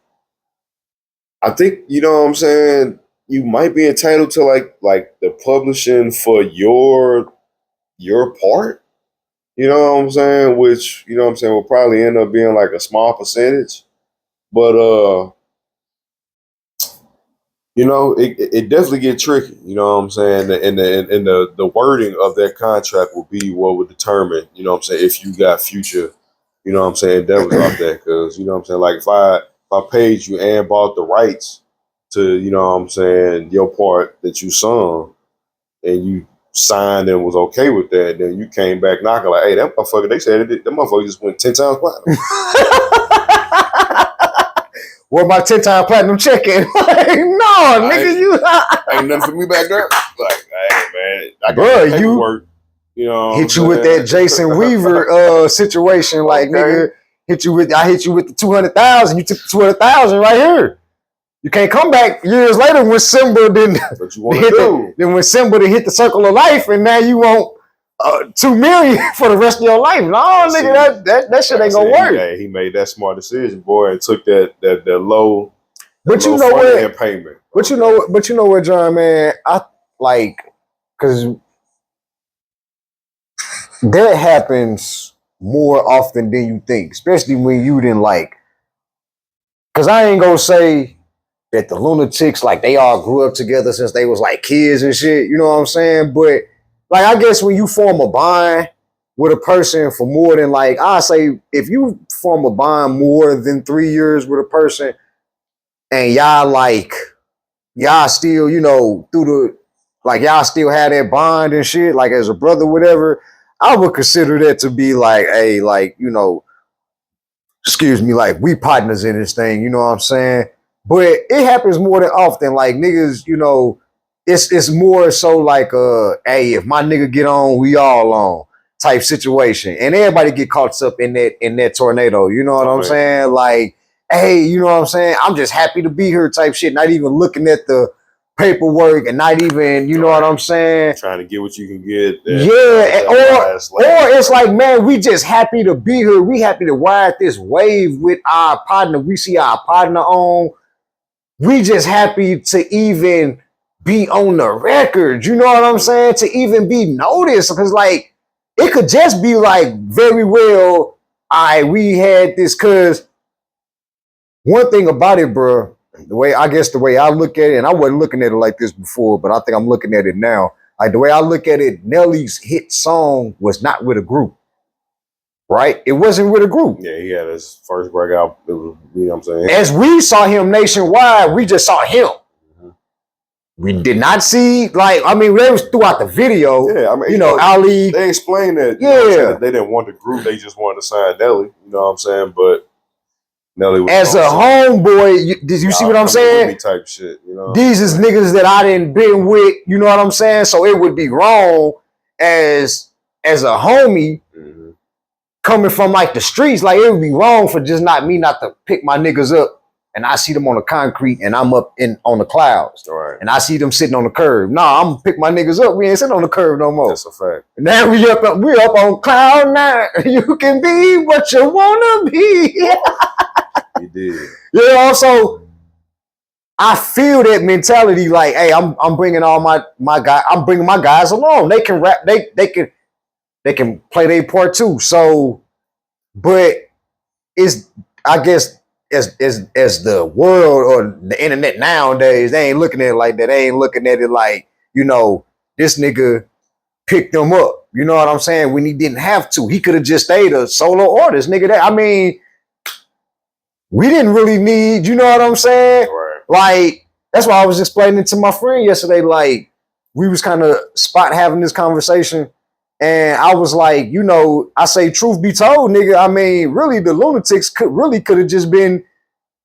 I think you know what I'm saying. You might be entitled to like the publishing for your part. You know what I'm saying? Which, you know what I'm saying, will probably end up being like a small percentage. But it definitely get tricky. You know what I'm saying? And the wording of that contract will be what would determine, you know what I'm saying, if you got future, you know what I'm saying, endeavors out there. Cause you know what I'm saying, like if I paid you and bought the rights to, you know what I'm saying, your part that you sung and you signed and was okay with that, then you came back knocking like, hey, that motherfucker, they said that motherfucker just went 10 times platinum. Where my 10 time platinum check in? Like, no, nigga, you ain't nothing for me back there. Like, hey man, I got paperwork. You know, hit you with that Jason Weaver situation, like nigga, I hit you with the 200,000. You took the 200,000 right here. You can't come back years later when Simba didn't. What you want to do? Then when Simba did hit the circle of life, and now you want $2 million for the rest of your life. No, nigga, that shit ain't gonna work. He made that smart decision, boy, and took that low. But you know what? Payment. But you know what, John, man, I like because that happens more often than you think, especially when you didn't like. Because I ain't gonna say that the Lunatics, like, they all grew up together since they was like kids and shit, you know what I'm saying? But like, I guess when you form a bond with a person for more than, like, I say, if you form a bond more than 3 years with a person and y'all still, you know, y'all still have that bond and shit, like as a brother, whatever, I would consider that to be like, hey, like, you know, excuse me, like, we partners in this thing, you know what I'm saying? But it happens more than often. Like, niggas, you know, it's more so like, hey, if my nigga get on, we all on type situation. And everybody get caught up in that tornado. You know what I'm saying? Like, hey, you know what I'm saying? I'm just happy to be here type shit. Not even looking at the paperwork and not even, you know what I'm saying? Trying to get what you can get. Or it's like, man, we just happy to be here. We happy to ride this wave with our partner. We see our partner on. We just happy to even be on the record. You know what I'm saying? To even be noticed. Because, like, it could just be like, very well, we had this. Because one thing about it, bro, the way I look at it, and I wasn't looking at it like this before, but I think I'm looking at it now. Like, the way I look at it, Nelly's hit song was not with a group. Right? It wasn't with a group. Yeah, he had his first breakout. It was, you know what I'm saying? As we saw him nationwide, we just saw him. Mm-hmm. We did not see, like, I mean, they was throughout the video. Yeah, I mean, you know, Ali. They explained that. Yeah. They didn't want the group. They just wanted to sign Nelly. You know what I'm saying? But Nelly was as a homeboy, did you see what I'm saying? With me type shit, you know? These is niggas that I didn't been with, you know what I'm saying? So it would be wrong as a homie. Mm-hmm. Coming from like the streets, like it would be wrong for just not to pick my niggas up and I see them on the concrete and I'm up on the clouds. Right. And I see them sitting on the curb. Nah, I'm gonna pick my niggas up. We ain't sitting on the curb no more. That's a fact. Now we up on cloud nine. You can be what you wanna be. You did. You know, so I feel that mentality like, hey, I'm bringing all my guys, I'm bringing my guys along. They can rap, they can play their part too. So, but I guess as the world or the internet nowadays, they ain't looking at it like that. They ain't looking at it like, you know, this nigga picked them up. You know what I'm saying? When he didn't have to. He could have just stayed a solo artist, nigga. I mean, we didn't really need, you know what I'm saying? Right. like, that's why I was explaining to my friend yesterday, like, we was kind of having this conversation, and I was like, you know, I say, truth be told, nigga, I mean, really, the Lunatics could have just been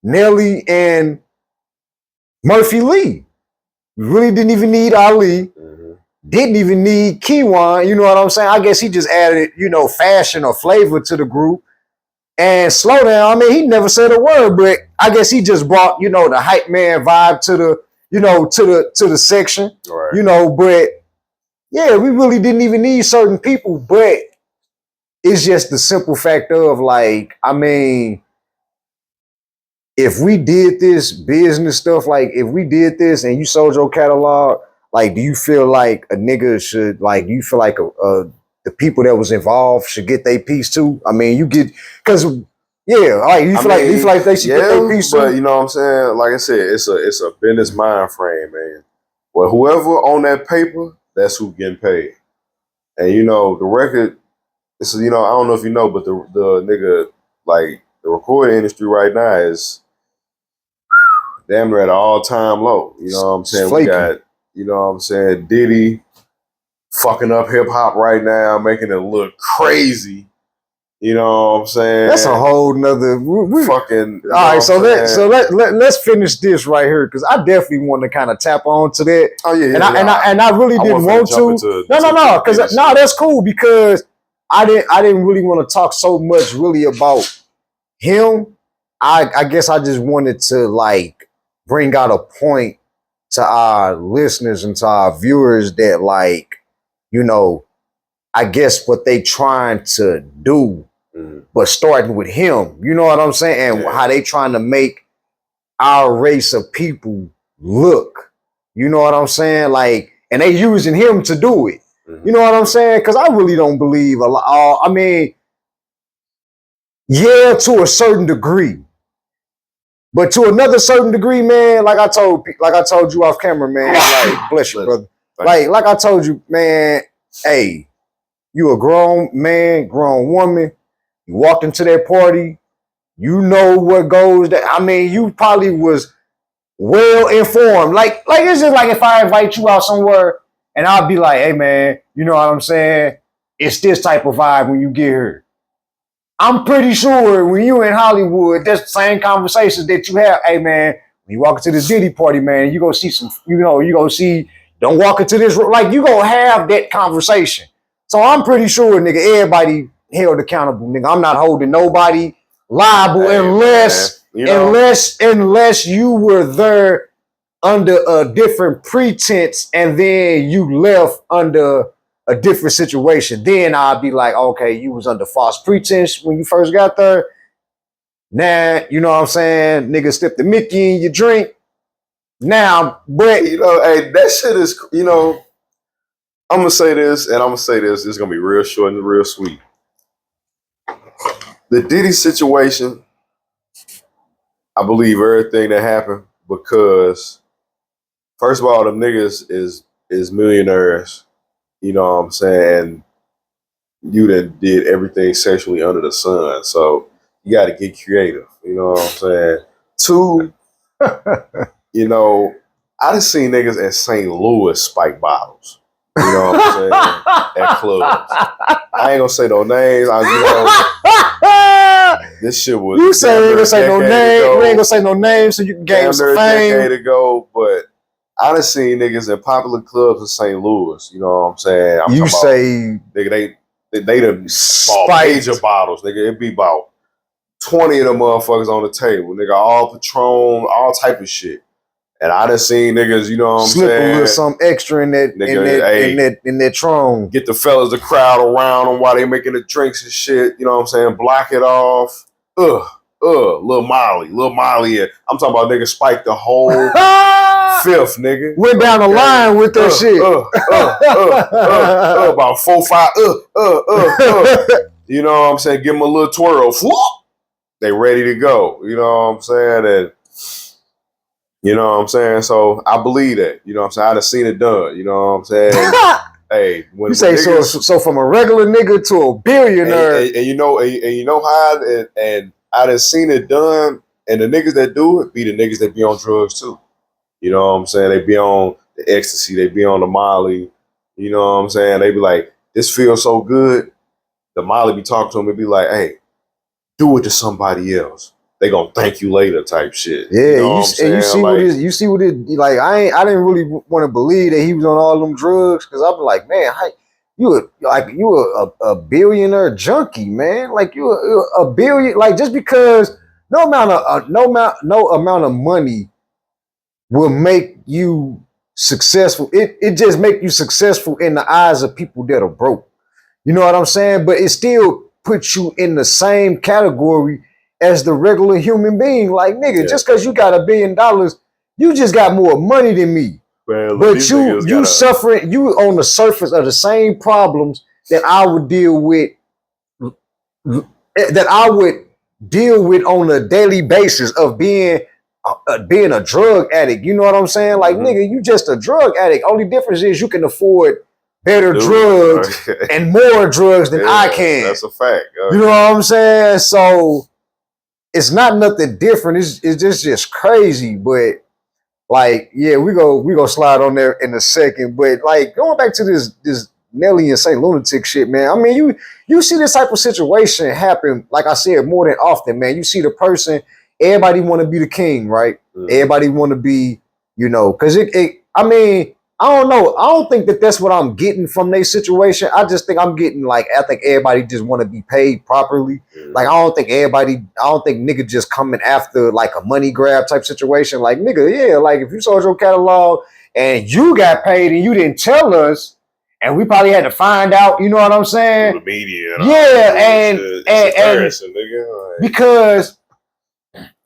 Nelly and Murphy Lee. We really didn't even need Ali. Didn't even need Keywan. You know what I'm saying? I guess he just added, you know, fashion or flavor to the group. And Slow Down, I mean, he never said a word, but I guess he just brought, you know, the hype man vibe to the, you know, to the section. Right. You know, but yeah, we really didn't even need certain people, but it's just the simple fact of, like, I mean, if we did this business stuff, like if we did this and you sold your catalog, like, do you feel like a nigga should, like, do you feel like the people that was involved should get their piece too? I mean, you get, because, yeah, like, you feel like they should get their piece too? But you know what I'm saying? Like I said, it's a business mind frame, man. Well, whoever on that paper, that's who getting paid. And, you know, the record, it's, you know, I don't know if you know, but the nigga, like, the recording industry right now is damn near at an all-time low. You know what I'm saying? We got, you know what I'm saying, Diddy fucking up hip-hop right now, making it look crazy. You know what I'm saying? That's a whole nother fucking. All right, so let's finish this right here, because I definitely want to kind of tap on to that. Oh yeah, and I really didn't want to. No, because that's cool, because I didn't really want to talk so much really about him. I guess I just wanted to, like, bring out a point to our listeners and to our viewers that, like, you know, I guess what they trying to do, but starting with him, you know what I'm saying? And how they trying to make our race of people look, you know what I'm saying? Like, and they using him to do it. You know what I'm saying? Because I really don't believe a lot. I mean, yeah, to a certain degree. But to another certain degree, man, like I told you off camera, man, like, bless you, brother. Like I told you, man, hey, you a grown man, grown woman. You walked into that party. You know what goes there. I mean, you probably was well informed. Like it's just like if I invite you out somewhere and I'll be like, hey, man, you know what I'm saying? It's this type of vibe when you get here. I'm pretty sure when you in Hollywood, that's the same conversations that you have. Hey, man, when you walk into this Diddy party, man, you gonna see some, you know, you gonna see, don't walk into this, like, you gonna have that conversation. So I'm pretty sure, nigga, everybody held accountable, nigga. I'm not holding nobody liable unless you were there under a different pretense and then you left under a different situation. Then I'll be like, okay, you was under false pretense when you first got there. Now, you know what I'm saying? Nigga slipped the Mickey in your drink. Now, but you know, hey, that shit is, you know, I'm gonna say this, and I'm gonna say this. It's gonna be real short and real sweet. The Diddy situation, I believe everything that happened because, first of all, them niggas is millionaires. You know what I'm saying? You done did everything sexually under the sun, so you got to get creative. You know what I'm saying? Two, you know, I done seen niggas in St. Louis spike bottles. You know what I'm saying? At clubs. I ain't gonna say no names. This shit was. You say you ain't gonna say no names. You ain't gonna say no names so you can gain some fame. A decade ago, but I done seen niggas in popular clubs in St. Louis. You know what I'm saying? You say nigga, they done bought major bottles. Nigga, it be about 20 of them motherfuckers on the table. Nigga, all Patron, all type of shit. And I done seen niggas, you know what I'm saying? Slip a little something extra in that, nigga, in that Tron. Get the fellas to crowd around them while they making the drinks and shit. You know what I'm saying? Block it off. Lil Molly. I'm talking about nigga spiked the whole fifth, nigga. Went down the line with that shit. About 4, 5, You know what I'm saying? Give them a little twirl. They ready to go. You know what I'm saying? And you know what I'm saying? So I believe that. You know what I'm saying? I done seen it done. You know what I'm saying? Hey, when you say niggas, so from a regular nigga to a billionaire, and you know how I done seen it done And the niggas that do it be the niggas that be on drugs too. You know what I'm saying? They be on the ecstasy, they be on the Molly. You know what I'm saying? They be like, this feels so good. The Molly be talking to them and be like, hey, do it to somebody else. They gonna thank you later type shit. Yeah, you know what I'm and saying? you see Like, you see what it like. I didn't really want to believe that he was on all them drugs because I'm like, man, you a billionaire junkie, man. Like you a billion. Like just because no amount of money will make you successful. It just make you successful in the eyes of people that are broke. You know what I'm saying? But it still puts you in the same category as the regular human being. Like, nigga, just because you got $1 billion, you just got more money than me. man, But you suffering, you on the surface of the same problems that I would deal with, on a daily basis of being a drug addict. You know what I'm saying? Like, nigga, you just a drug addict. Only difference is you can afford better drugs and more drugs than I can. That's a fact. You know what I'm saying? So it's not nothing different. It's just crazy. But like, yeah, we go slide on there in a second. But like going back to this Nelly and Saint Lunatic shit, man. I mean, you see this type of situation happen, like I said, more than often, man. You see the person, everybody want to be the king, right? Everybody want to be, because I mean, I don't know. I don't think that that's what I'm getting from their situation. I just think I'm getting I think everybody just want to be paid properly. Like, I don't think nigga just coming after like a money grab type situation. Like, nigga, yeah, like if you sold your catalog and you got paid and you didn't tell us, and we probably had to find out, you know what I'm saying? The media. And because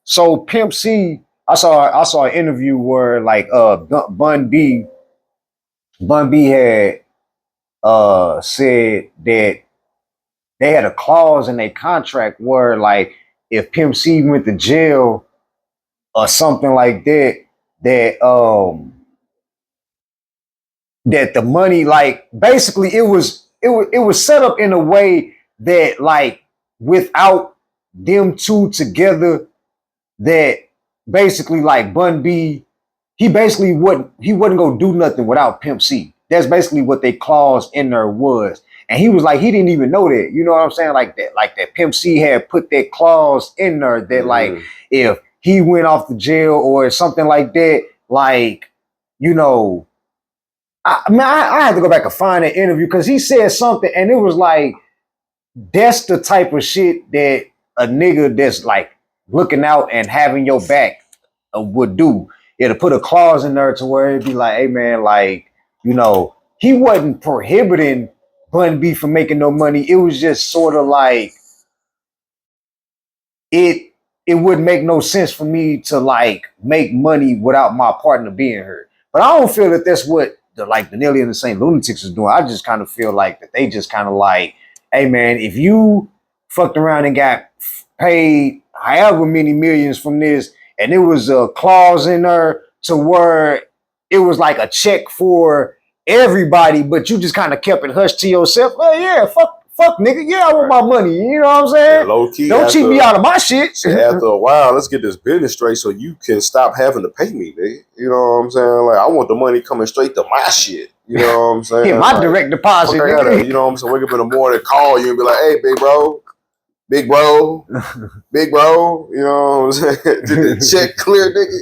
so Pimp C, I saw an interview where like Bun B had said that they had a clause in their contract where like if Pimp C went to jail or something like that, that the money, like basically it was set up in a way that like without them two together, that basically like Bun B, he wasn't gonna do nothing without Pimp C. That's basically what they clause in there was. And he was like, he didn't even know that. You know what I'm saying? Like that Pimp C had put that clause in there that like if he went off to jail or something like that, like, I had to go back and find that interview because he said something and it was like, that's the type of shit that a nigga that's like looking out and having your back would do. It'll put a clause in there to where it'd be like, hey man, like, he wasn't prohibiting Bun B from making no money. It was just sort of like it wouldn't make no sense for me to like make money without my partner being hurt. But I don't feel that that's what the Nelly and the Saint Lunatics is doing. I just kind of feel like that they just kind of like, hey man, if you fucked around and got paid however many millions from this, and there was a clause in there to where it was like a check for everybody, but you just kind of kept it hushed to yourself. Well, yeah, fuck nigga. Yeah, I want my money. You know what I'm saying? Low key, don't cheat me out of my shit. After a while, let's get this business straight so you can stop having to pay me, nigga. You know what I'm saying? Like, I want the money coming straight to my shit. You know what I'm saying? Yeah, my direct deposit. You know what I'm saying? Wake up in the morning, call you and be like, hey, big bro. You know what I'm saying? Did the check clear, nigga?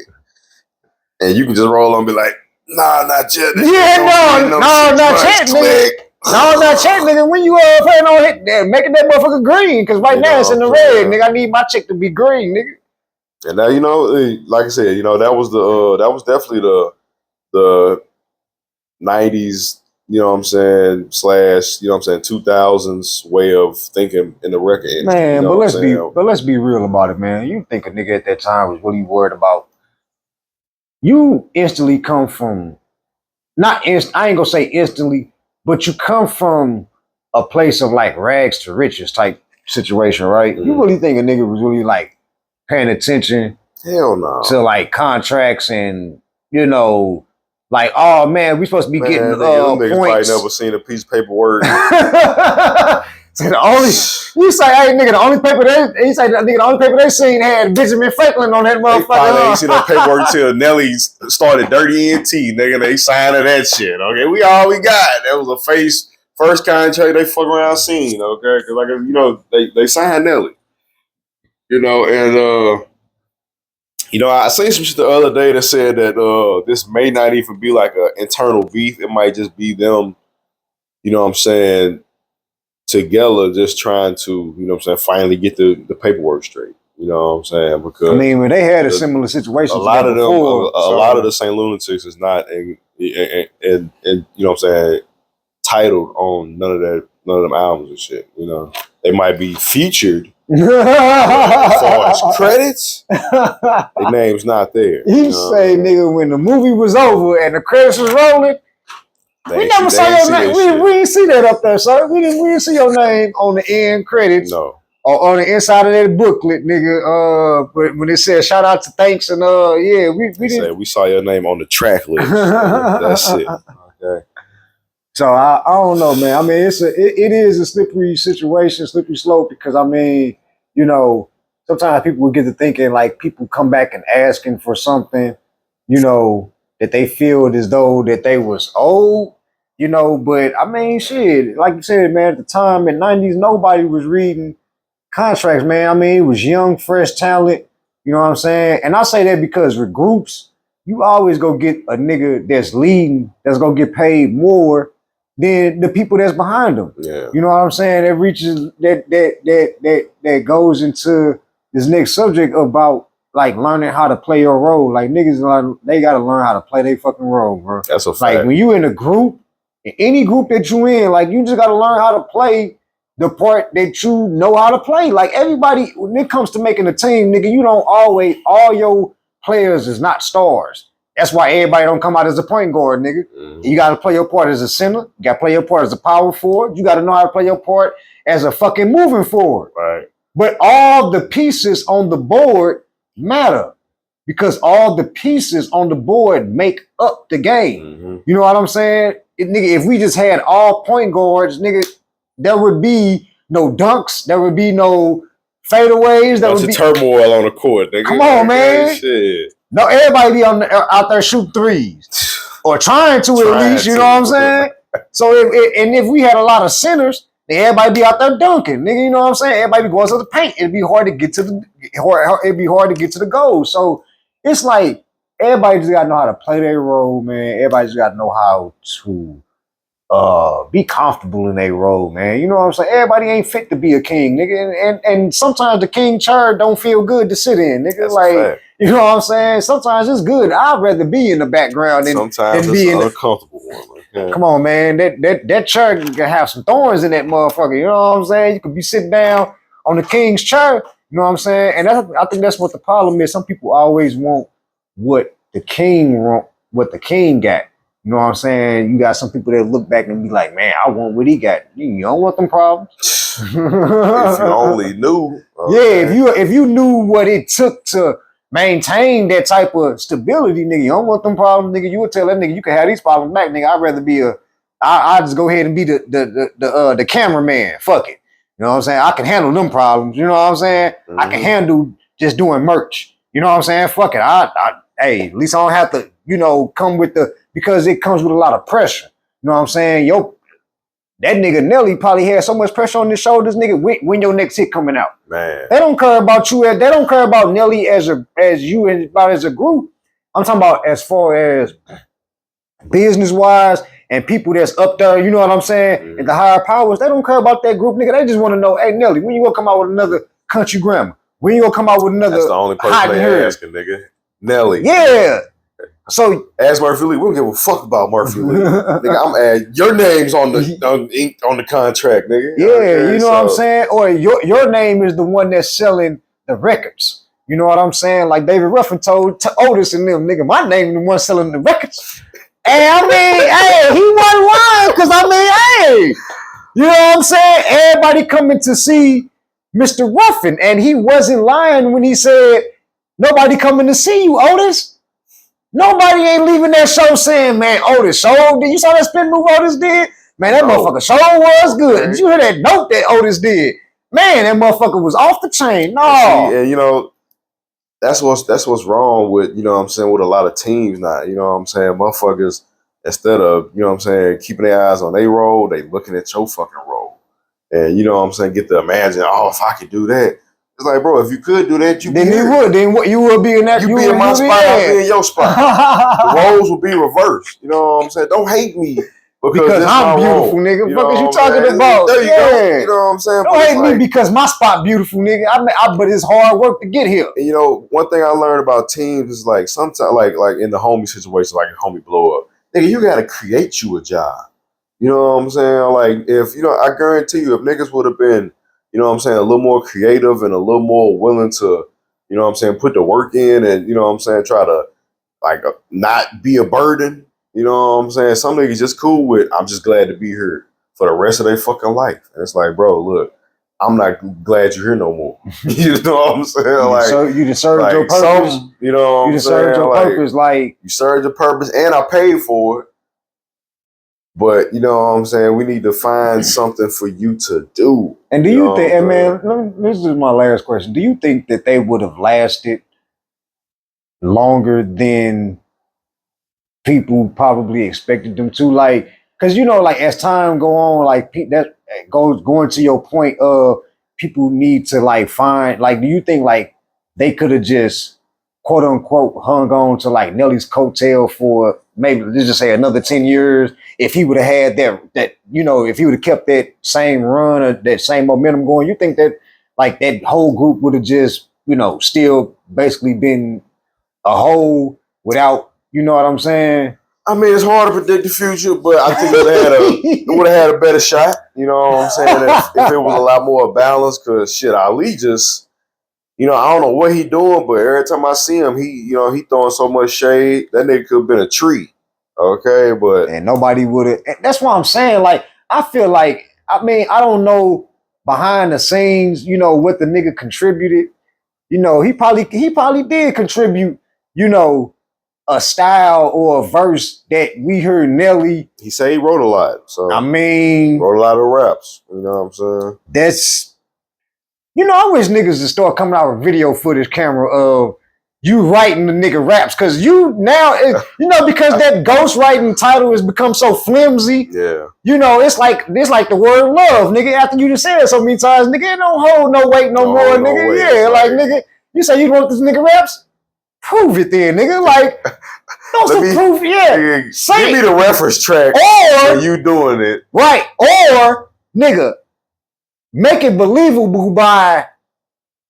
And you can just roll on and be like, nah, not yet. Yeah, no, not yet, nigga. No, not yet, nigga. When you planning on making that motherfucker green, because right now it's in the red, nigga. I need my check to be green, nigga. And now, like I said, that was definitely the 90s, you know what I'm saying, / 2000s way of thinking in the record industry. Man, but let's be real about it, man. You think a nigga at that time was really worried about, you instantly come from, I ain't gonna say instantly, but you come from a place of like rags to riches type situation, right? You really think a nigga was really like paying attention Hell no. to like contracts and, like, oh man, we supposed to be getting them niggas points. probably never seen a piece of paperwork. So the only you say, hey nigga, the only paper they seen had Benjamin Franklin on that They probably motherfucker. ain't see that paperwork till Nelly started Dirty ENT, nigga. They signed that shit. Okay, we all we got. That was a first contract they fuck around seen. Okay, because like you know they signed Nelly. You know, and you know I seen some shit the other day that said that this may not even be like an internal beef. It might just be them. You know what I'm saying? Together, just trying to, you know what I'm saying, finally get the paperwork straight. You know what I'm saying? Because I mean, when they had a similar situation, a lot of them, before, a lot of the St. Lunatics is not, in you know what I'm saying, titled on none of them albums and shit. You know, they might be featured as far as credits. Their name's not there. You say, nigga, when the movie was over and the credits was rolling. We never saw your name. We didn't see that up there, sir. We didn't see your name on the end credits. No. Or on the inside of that booklet, nigga. But when it said shout out to thanks and yeah, we didn't. We saw your name on the track list. That's it. Okay. So I don't know, man. I mean, it is a slippery situation, slippery slope, because I mean, you know, sometimes people will get to thinking like people come back and asking for something, you know, that they feel as though that they was old. You know, but I mean, shit, like you said, man, at the time in the 90s, nobody was reading contracts, man. I mean, it was young, fresh talent. You know what I'm saying? And I say that because with groups, you always go get a nigga that's leading, that's gonna get paid more than the people that's behind them. Yeah. You know what I'm saying? That reaches that goes into this next subject about like learning how to play your role. Like niggas, they gotta learn how to play their fucking role, bro. That's a fact. Like when you in a group, in any group that you in, like you just gotta learn how to play the part that you know how to play. Like everybody, when it comes to making a team, nigga, you don't always, all your players is not stars. That's why everybody don't come out as a point guard, nigga. Mm-hmm. You gotta play your part as a center. You gotta play your part as a power forward. You gotta know how to play your part as a fucking moving forward. Right. But all the pieces on the board matter. Because all the pieces on the board make up the game. Mm-hmm. You know what I'm saying? Nigga, if we just had all point guards, nigga, there would be no dunks. There would be no fadeaways. There would be turmoil on the court, nigga. Come on, man. Shit. No, everybody be out there shooting threes. Or trying to at least, you know what I'm saying? So if we had a lot of centers, then everybody be out there dunking. Nigga, you know what I'm saying? Everybody be going to the paint. It'd be hard to get to the goal. So it's like everybody just gotta know how to play their role, man. Everybody just gotta know how to be comfortable in their role, man. You know what I'm saying? Everybody ain't fit to be a king, nigga. And sometimes the king chair don't feel good to sit in, nigga. That's like, you know what I'm saying? Sometimes it's good. I'd rather be in the background than be in the uncomfortable one. Okay. Come on, man. That chair can have some thorns in that motherfucker. You know what I'm saying? You could be sitting down on the king's chair. You know what I'm saying? And I think that's what the problem is. Some people always want what the king got. You know what I'm saying? You got some people that look back and be like, man, I want what he got. You don't want them problems. If you only knew. Okay. Yeah, if you knew what it took to maintain that type of stability, nigga, you don't want them problems, nigga. You would tell that nigga you can have these problems back, nigga. I'd rather be I just go ahead and be the cameraman. Fuck it. You know what I'm saying? I can handle them problems. You know what I'm saying? Mm-hmm. I can handle just doing merch. You know what I'm saying? Fuck it. Hey, at least I don't have to, you know, come with because it comes with a lot of pressure. You know what I'm saying? That nigga Nelly probably had so much pressure on his shoulders, nigga, when your next hit coming out. Man. They don't care about you. They don't care about Nelly as you and as a group. I'm talking about as far as business-wise and people that's up there, you know what I'm saying? Mm-hmm. And the higher powers, they don't care about that group, nigga. They just want to know, hey, Nelly, when you gonna come out with another country grammar? When you gonna come out with another That's the only person they asking, nigga. Nelly. Yeah. So ask Murphy Lee. We don't give a fuck about Murphy Lee. Nigga, I'm adding your name's on the contract, nigga. Yeah, okay, you know what I'm saying? Or your name is the one that's selling the records. You know what I'm saying? Like David Ruffin told Otis and them, nigga, my name is the one selling the records. And I mean, hey, he wasn't lying, because I mean, hey, you know what I'm saying? Everybody coming to see Mr. Ruffin, and he wasn't lying when he said, nobody coming to see you, Otis. Nobody ain't leaving that show saying, man, Otis, so you saw that spin move Otis did? Man, that motherfucker sure was good. Did you hear that dope that Otis did? Man, that motherfucker was off the chain. No. And you know, that's what's wrong with, you know what I'm saying, with a lot of teams now. You know what I'm saying? Motherfuckers, instead of, you know what I'm saying, keeping their eyes on their role, they looking at your fucking role. And you know what I'm saying, get to imagine, oh, if I could do that. It's like, bro, if you could do that, you would. Then what you would be in that. You be in my spot, I'll be in your spot. The roles will be reversed. You know what I'm saying? Don't hate me because I'm beautiful, nigga. What is you talking about? There you go. You know what I'm saying? Don't hate me because my spot beautiful, nigga. But it's hard work to get here. And you know, one thing I learned about teams is like sometimes, like in the homie situation, like a homie blow up, nigga, you gotta create you a job. You know what I'm saying? Like if you know, I guarantee you, if niggas would have been, you know what I'm saying, a little more creative and a little more willing to, you know what I'm saying, put the work in and, you know what I'm saying, try to, like, not be a burden. You know what I'm saying? Some niggas just cool with, I'm just glad to be here for the rest of their fucking life. And it's like, bro, look, I'm not glad you're here no more. You know what I'm saying? So you just served your purpose. You know what I'm saying? You just served your purpose. Like, you served your purpose and I paid for it. But you know what I'm saying? We need to find something for you to do. And do you think, and man, this is my last question. Do you think that they would have lasted longer than people probably expected them to? Like, because you know, like as time go on, like that going to your point of people need to like find, like, do you think like they could have just quote unquote hung on to like Nelly's coattail for maybe let's just say another 10 years if he would have had that you know, if he would have kept that same run or that same momentum going? You think that like that whole group would have just, you know, still basically been a whole without, you know what I'm saying? I mean, it's hard to predict the future, but I think it would have had a better shot. You know what I'm saying? If it was a lot more balanced, because shit, Ali just, you know, I don't know what he doing, but every time I see him, he throwing so much shade. That nigga could have been a tree. Okay, but and nobody would have. That's what I'm saying. Like, I feel like, I mean, I don't know behind the scenes, you know, what the nigga contributed. You know, he probably did contribute, you know, a style or a verse that we heard Nelly. He said he wrote a lot. So I mean, wrote a lot of raps. You know what I'm saying? That's, you know, I wish niggas would start coming out with video footage camera of you writing the nigga raps, because you now, you know, because that ghostwriting title has become so flimsy. Yeah. You know, it's like the word love, nigga. After you just said it so many times, nigga, it don't hold no weight no more, nigga. Weight. Yeah, like nigga, you say you want this nigga raps? Prove it then, nigga. Like, don't proof, yeah. Nigga, give me the reference track or you doing it. Right. Or, nigga, make it believable by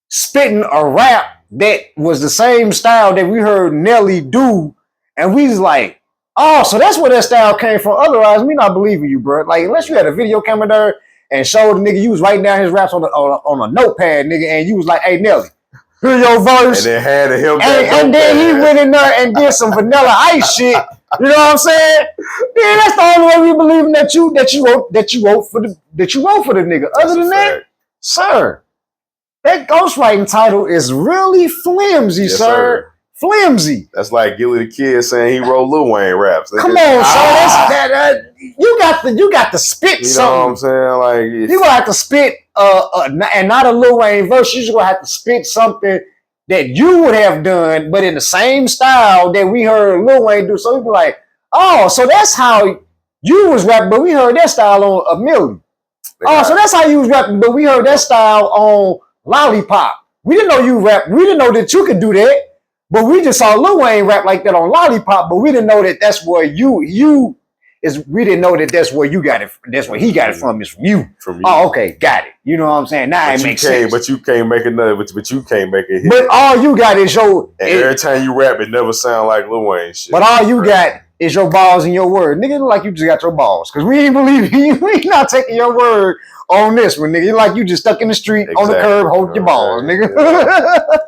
spitting a rap that was the same style that we heard Nelly do, and we was like, oh, so that's where that style came from. Otherwise, we not believing you, bro. Like, unless you had a video camera there and showed the nigga you was writing down his raps on a notepad, nigga, and you was like, hey, Nelly, hear your verse. And then had him and then he went in there and did some Vanilla Ice shit. You know what I'm saying? Yeah, that's the only way we believing that you wrote for the nigga. Other than that, sir, that ghostwriting title is really flimsy, yes, sir. Flimsy. That's like Gilly the Kid saying he wrote Lil Wayne raps. Come on, sir. You got to spit something. You know what I'm saying? Like, you gonna have to spit and not a Lil Wayne verse. You're just gonna have to spit something that you would have done, but in the same style that we heard Lil Wayne do. So we be like, oh, so that's how you was rapping, but we heard that style on A Million. Oh, so that's how you was rapping, but we heard that style on Lollipop. We didn't know you rap. We didn't know that you could do that, but we just saw Lil Wayne rap like that on Lollipop. But we didn't know that that's where we didn't know that that's where you got it. That's where he got it from. Is from you. Oh, okay, got it. You know what I'm saying? Now it makes sense. But you can't make another. But you can't make it hit. But all you got is your. And every time you rap, it never sound like Lil Wayne shit. But all you got is your balls and your word, nigga. Look like you just got your balls, because we ain't believe you. We not taking your word on this one, nigga. Like you just stuck in the street on the curb holding your balls, nigga. Yeah.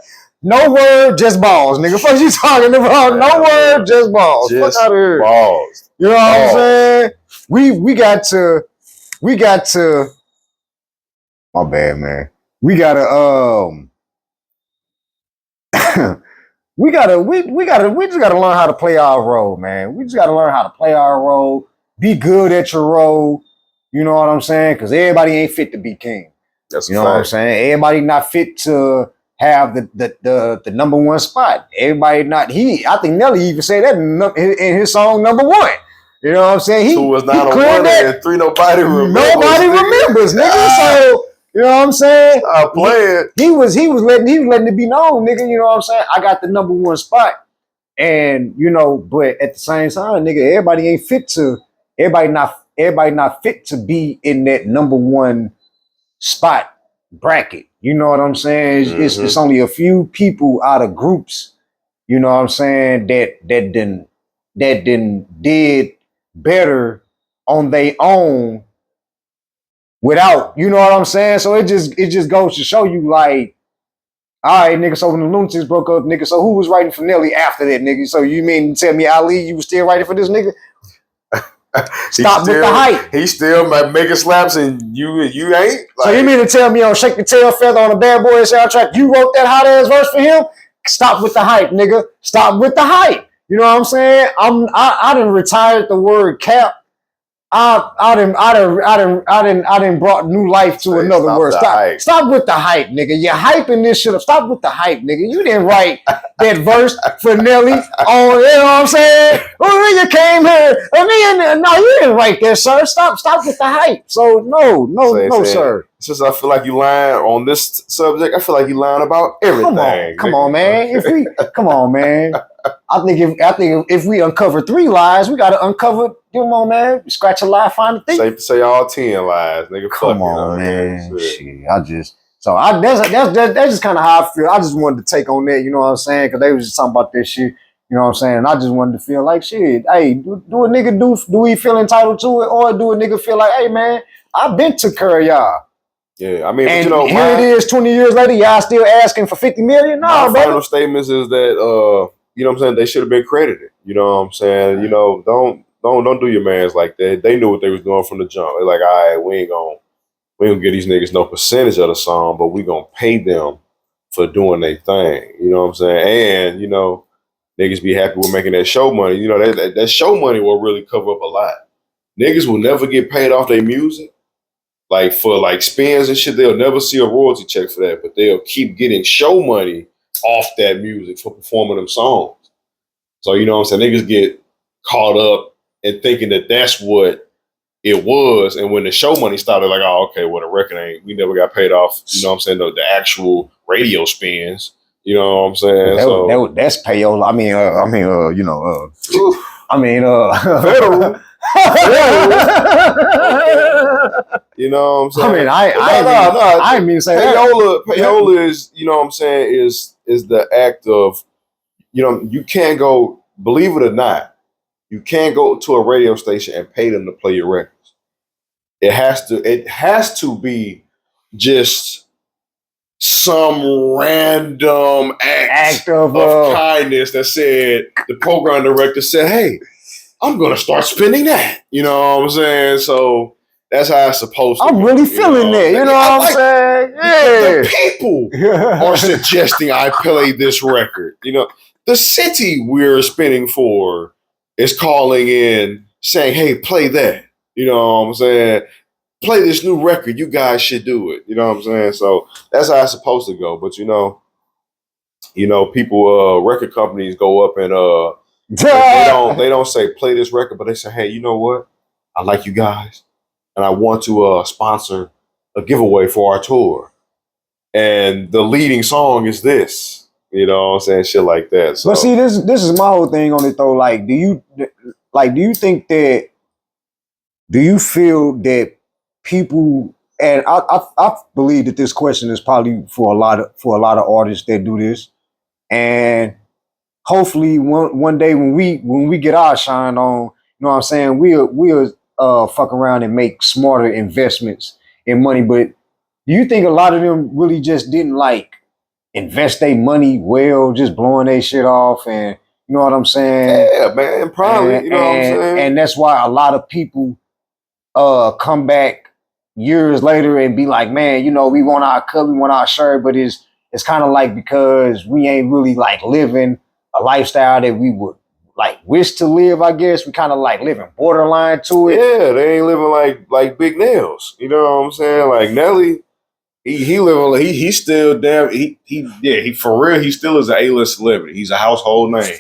No word, just balls, nigga. What you talking about? No word, just balls. Just fuck out of here. Balls. You know what I'm saying? We got to. My bad, man. We just gotta learn how to play our role, man. We just gotta learn how to play our role. Be good at your role. You know what I'm saying? Because everybody ain't fit to be king. That's You know what I'm saying? Everybody not fit to have the number one spot. Everybody not. I think Nelly even said that in his song Number One. You know what I'm saying? Two was not a one and three nobody remembers. Nobody remembers, nigga. So you know what I'm saying? Stop playing. He was letting it be known, nigga. You know what I'm saying? I got the number one spot. And you know, but at the same time, nigga, everybody not fit to be in that number one spot bracket. You know what I'm saying? It's only a few people out of groups, you know what I'm saying, that did better on their own without, you know what I'm saying? So it just goes to show you, like, all right, nigga, so when the Lunatics broke up, nigga, so who was writing for Nelly after that, nigga? So you mean to tell me Ali, you was still writing for this nigga? Stop with the hype. He still making slaps and you ain't? Like, so you mean to tell me on Shake the Tail Feather on the Bad Boy soundtrack, you wrote that hot ass verse for him? Stop with the hype, nigga. Stop with the hype. You know what I'm saying? I done retired the word cap. I done brought new life to another word. Stop with the hype, nigga. You're hyping this shit up. Stop with the hype, nigga. You didn't write that verse for Nelly on, you know what I'm saying? When you came here, no, you didn't write that, sir. Stop with the hype. So no, sir. Since I feel like you lying on this subject, I feel like you lying about everything. Come on, man. Come on, man. I think if we uncover 3 lies, we gotta uncover. Come on, man. Scratch a lie, find a thief. Safe to say all 10 lies, nigga. Come on, man. Shit. That's just kind of how I feel. I just wanted to take on that. You know what I'm saying? Because they was just talking about this shit. You know what I'm saying? And I just wanted to feel like shit. Hey, do a nigga do we feel entitled to it, or do a nigga feel like, hey, man, I've been took care of y'all. Yeah, I mean, and but here it is, 20 years later, y'all still asking for 50 million? No, my final statements is that you know what I'm saying, they should have been credited. You know what I'm saying? You know, don't do your mans like that. They knew what they was doing from the jump. They're like, all right, we ain't gonna get these niggas no percentage of the song, but we gonna pay them for doing their thing. You know what I'm saying? And you know, niggas be happy with making that show money. You know, that show money will really cover up a lot. Niggas will never get paid off their music. Like for like spins and shit, they'll never see a royalty check for that, but they'll keep getting show money off that music for performing them songs. So, you know what I'm saying? Niggas get caught up in thinking that that's what it was. And when the show money started, like, oh, okay, well, the record we never got paid off, you know what I'm saying? The actual radio spins, you know what I'm saying? That's payola. Federal. You know what I'm saying? I mean, I didn't mean to say payola is, you know what I'm saying, is the act of, you know, you can't go, believe it or not, you can't go to a radio station and pay them to play your records. It has to be just some random act of kindness that said, the program director said, hey, I'm going to start spending that. You know what I'm saying? So that's how it's supposed to be. I'm really feeling that. You know what I'm saying? Yeah. The people are suggesting I play this record. You know, the city we're spinning for is calling in saying, hey, play that. You know what I'm saying? Play this new record. You guys should do it. You know what I'm saying? So that's how it's supposed to go. But, you know, people, record companies go up and they don't say play this record, but they say, hey, you know what? I like you guys, and I want to sponsor a giveaway for our tour. And the leading song is this. You know what I'm saying? Shit like that. So. But see, this is my whole thing on it though. Like, do you feel that people, and I believe that this question is probably for a lot of artists that do this, and hopefully one day when we get our shine on, you know what I'm saying, we'll fuck around and make smarter investments in money. But do you think a lot of them really just didn't like invest their money well, just blowing their shit off, and you know what I'm saying? Yeah, man, probably. You know what I'm saying? And that's why a lot of people come back years later and be like, man, you know, we want our cut, we want our shirt, but it's kind of like because we ain't really like living a lifestyle that we would like wish to live, I guess. We kind of like living borderline to it. Yeah, they ain't living like Big Nails. You know what I'm saying? Like Nelly, he living he still damn he for real, he still is an A-list celebrity. He's a household name.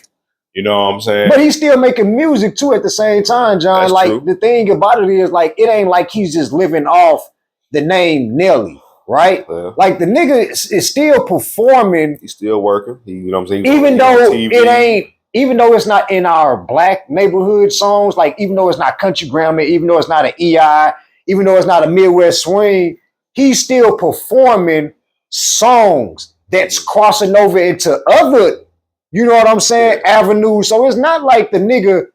You know what I'm saying? But he's still making music too at the same time, John. That's like true. The thing about it is like it ain't like he's just living off the name Nelly, right? Yeah. Like the nigga is still performing. He's still working. You know what I'm saying? Even though it's not in our black neighborhood songs, like even though it's not country grammar, even though it's not an EI, even though it's not a Midwest swing, he's still performing songs that's crossing over into other, you know what I'm saying, avenues. So it's not like the nigga,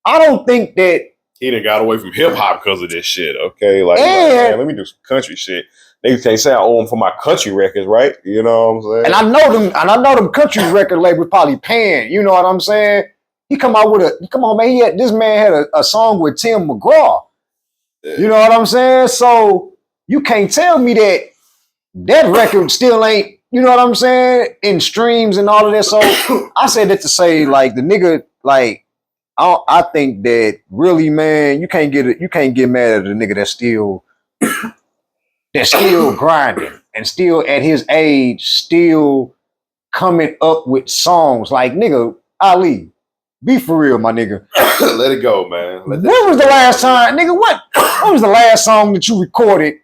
I don't think that he done got away from hip hop because of this shit. Okay, like man, let me do some country shit. Niggas can't say I owe him for my country records, right? You know what I'm saying? And I know them country record labels probably paying, you know what I'm saying? Come on, man, this man had a song with Tim McGraw. Yeah. You know what I'm saying? So you can't tell me that record still ain't, you know what I'm saying, in streams and all of that. So I said that to say, like, the nigga, like, I think that really, man, you can't get mad at the nigga that's still grinding and still at his age, still coming up with songs. Like, nigga, Ali, be for real, my nigga. Let it go, man. When was the last time, nigga, what was the last song that you recorded?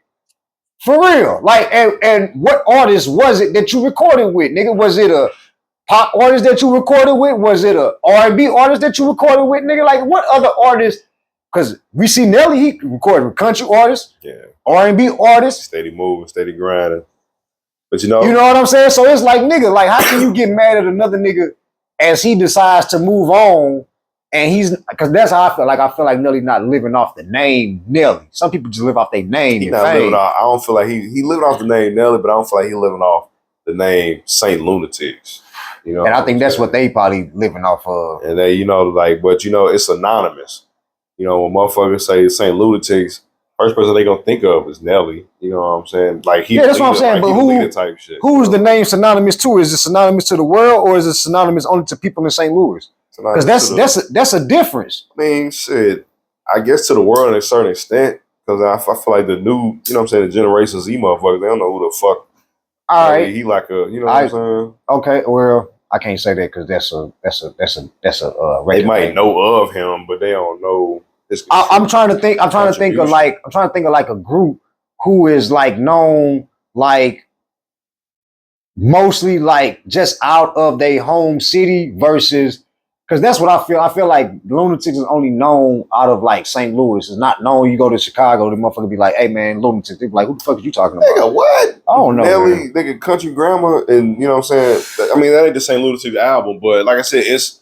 For real. Like, and what artist was it that you recorded with, nigga? Was it a pop artist that you recorded with? Was it a R&B artist that you recorded with, nigga? Like, what other artists? Because we see Nelly, he recorded with country artists, R&B artists. Steady moving, steady grinding. But you know what I'm saying? So it's like, nigga, like, how can you get mad at another nigga as he decides to move on? And because that's how I feel. Like, I feel like Nelly not living off the name Nelly. Some people just live off their name. He not living off, I don't feel like he living off the name Nelly, but I don't feel like he living off the name Saint Lunatics. You know, and I think that's what they probably living off of. And they, you know, like, but you know, it's anonymous. You know, when motherfuckers say Saint Lunatics, first person they gonna think of is Nelly. You know what I'm saying? Like that's what I'm saying. Like, but type shit, who's the name synonymous to? Is it synonymous to the world, or is it synonymous only to people in St. Louis? Because that's a difference. I mean, shit. I guess to the world to a certain extent, because I feel like the new, you know what I'm saying, the Generation Z motherfuckers, they don't know who the fuck. All right, he like a, you know what I'm saying? Okay, well, I can't say that because that's a. They might know of him, but they don't know. I'm trying to think of like a group who is like known like mostly like just out of their home city versus, because that's what I feel. I feel like Lunatics is only known out of like St. Louis. It's not known. You go to Chicago, the motherfucker be like, "Hey man, Lunatics." They be like, "Who the fuck are you talking about?" Nigga, what? I don't know. Nelly, nigga, country grammar, and you know what I'm saying. I mean, that ain't the St. Lunatics album, but like I said, it's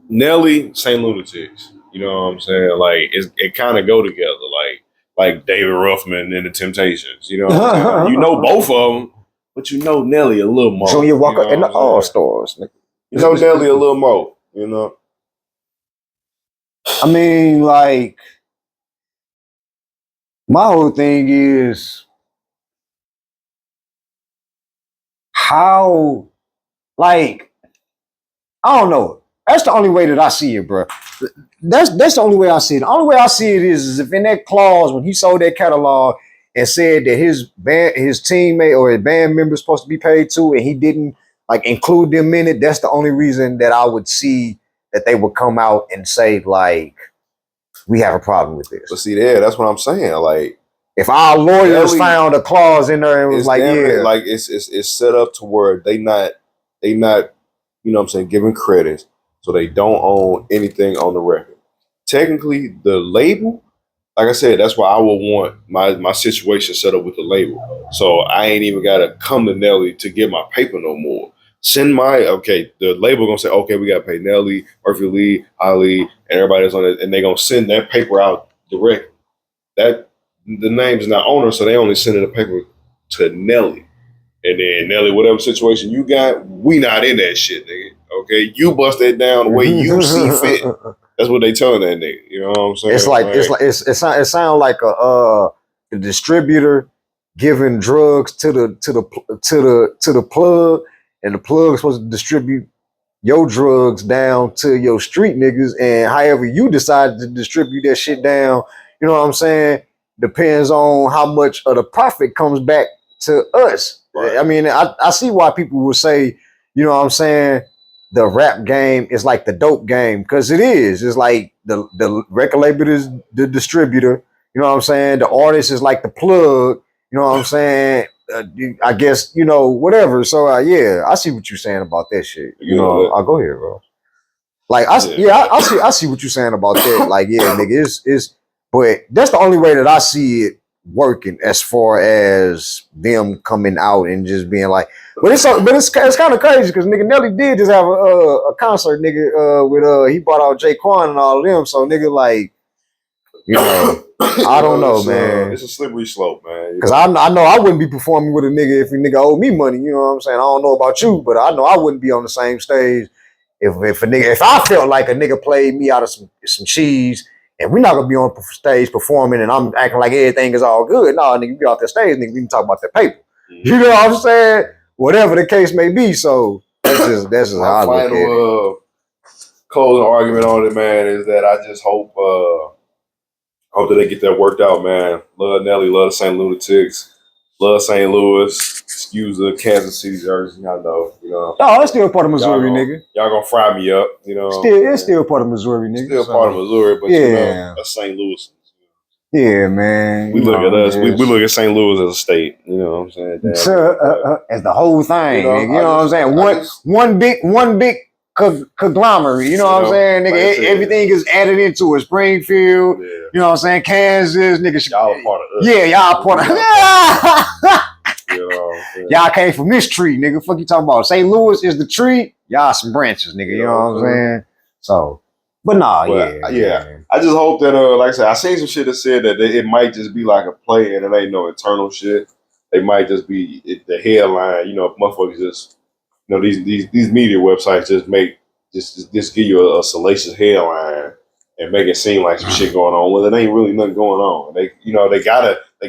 Nelly, St. Lunatics. You know what I'm saying? Like it kind of go together, like David Ruffman and the Temptations. You know, you know both of them, but you know Nelly a little more. Junior Walker and the All Stars. You know Nelly a little more. You know. I mean, like, my whole thing is how, like, I don't know. That's the only way that I see it, bro. That's the only way I see it. The only way I see it is if in that clause when he sold that catalog and said that his teammate or his band member is supposed to be paid too, and he didn't like include them in it. That's the only reason that I would see that they would come out and say like, we have a problem with this. But see, that's what I'm saying. Like, if our lawyers found a clause in there and was like, yeah, like it's set up to where they not, you know what I'm saying, giving credit. So they don't own anything on the record. Technically, the label, like I said, that's why I would want my situation set up with the label. So I ain't even got to come to Nelly to get my paper no more. The label going to say, okay, we got to pay Nelly, Murphy Lee, Ali, and everybody that's on it, and they going to send that paper out direct. That the name's not owner, so they only sending the paper to Nelly. And then Nelly, whatever situation you got, we not in that shit, nigga. Okay, you bust that down the way you see fit. That's what they telling that nigga. You know what I'm saying? It sounds like a distributor giving drugs to the plug, and the plug is supposed to distribute your drugs down to your street niggas, and however you decide to distribute that shit down, you know what I'm saying, depends on how much of the profit comes back to us. Right. I mean, I see why people will say, you know what I'm saying, the rap game is like the dope game, because it is. It's like the record label is the distributor, you know what I'm saying? The artist is like the plug, you know what I'm saying? I guess, you know, whatever. So yeah, I see what you're saying about that shit. You know, I'll go here, bro. Like I see what you're saying about that. Like, yeah, nigga, it's but that's the only way that I see it working as far as them coming out and just being like, but it's kind of crazy because nigga Nelly did just have a concert, nigga, with he brought out Jaquan and all of them. So nigga, like, you know, I don't know, man. It's a slippery slope, man. Because I know I wouldn't be performing with a nigga if a nigga owed me money. You know what I'm saying? I don't know about you, but I know I wouldn't be on the same stage if I felt like a nigga played me out of some cheese and we're not gonna be on stage performing and I'm acting like everything is all good. No, nigga, you be off the stage, nigga, we can talk about that paper. You know what I'm saying? Whatever the case may be. So that's just how I look at it. Closing argument on it, man, is that I just hope that they get that worked out, man. Love Nelly, love the St. Lunatics, love St. Louis. Excuse the Kansas City jersey, I know, you know. No, it's still part of Missouri, nigga. Y'all gonna fry me up, you know. It's still part of Missouri, nigga. Still part of Missouri, but you know, that's St. Louis. Yeah, man. We look at us. We look at St. Louis as a state. You know what I'm saying? As the whole thing, nigga. You know what I'm saying? One big conglomerate. You know what I'm saying, nigga? Everything is added into it. Springfield. Yeah. You know what I'm saying? Kansas, nigga. Y'all a part of us. Yeah, y'all part of us. You know, y'all came from this tree, nigga. Fuck you talking about? St. Louis is the tree. Y'all some branches, nigga. You know what I'm saying? So, but nah, yeah. I just hope that, like I said, I seen some shit that said that it might just be like a play and it ain't no internal shit. They might just be the headline. You know, motherfuckers just, you know, these media websites just give you a salacious headline and make it seem like some shit going on. Well, it ain't really nothing going on. They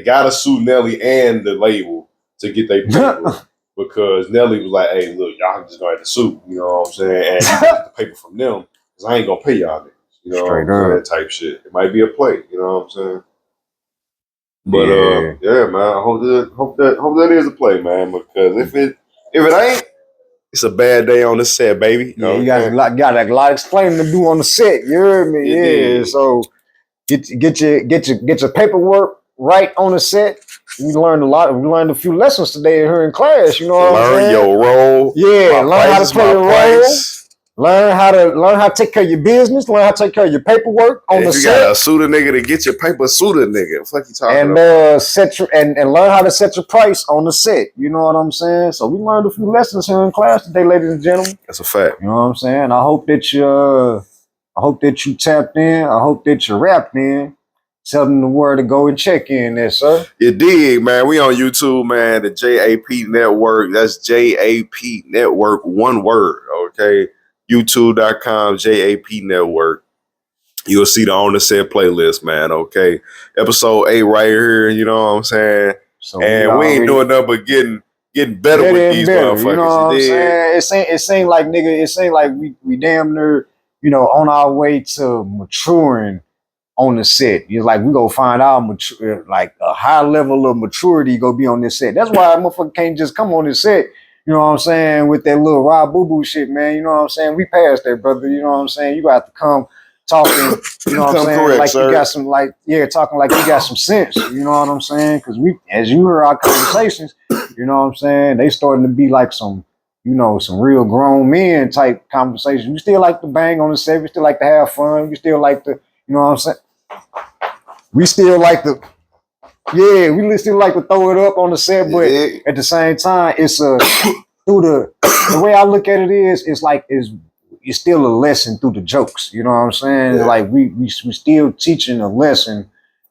gotta sue Nelly and the label to get their paper because Nelly was like, "Hey, look, y'all just gonna have to sue." You know what I'm saying? And you get the paper from them because I ain't gonna pay y'all niggas. You know, that type shit. It might be a play. You know what I'm saying? But yeah, man. I hope that is a play, man. Because if it ain't, it's a bad day on the set, baby. Yeah, you got a lot of explaining to do on the set. You heard me? Yeah. So get your paperwork right on the set. We learned a lot. We learned a few lessons today here in class. You know what I'm saying? Learn your role. Yeah, learn how to play your role. Learn how to take care of your business. Learn how to take care of your paperwork on the set. If you gotta sue the nigga to get your paper, sue the nigga. What you talking about? And learn how to set your price on the set. You know what I'm saying? So we learned a few lessons here in class today, ladies and gentlemen. That's a fact. You know what I'm saying? I hope that you tapped in. I hope that you rapped in. Tell them the word to go and check in there, sir. You dig, man. We on YouTube, man. The JAP Network. That's JAP Network, one word, okay? YouTube.com, JAP Network. You'll see the On the Set playlist, man, okay? Episode 8 right here, you know what I'm saying? So and we ain't doing nothing but getting better with these motherfuckers. You know what I'm saying? It seemed like, nigga, we damn near, you know, on our way to maturing on the set. You're like, we gonna find our like a high level of maturity gonna be on this set. That's why a motherfucker can't just come on this set, you know what I'm saying, with that little Rob Boo Boo shit, man. You know what I'm saying? We passed that, brother. You know what I'm saying? You got to come talking, you know what I'm saying? Correct, like sir. You got some, like, yeah, talking like you got some sense. You know what I'm saying? Because as you heard our conversations, you know what I'm saying, they starting to be like some, you know, some real grown men type conversations. We still like to bang on the set. We still like to have fun. We still like to, you know what I'm saying? We still like to, we still like to throw it up on the set, but at the same time, it's through the way I look at it is, it's still a lesson through the jokes. You know what I'm saying? Yeah. Like we still teaching a lesson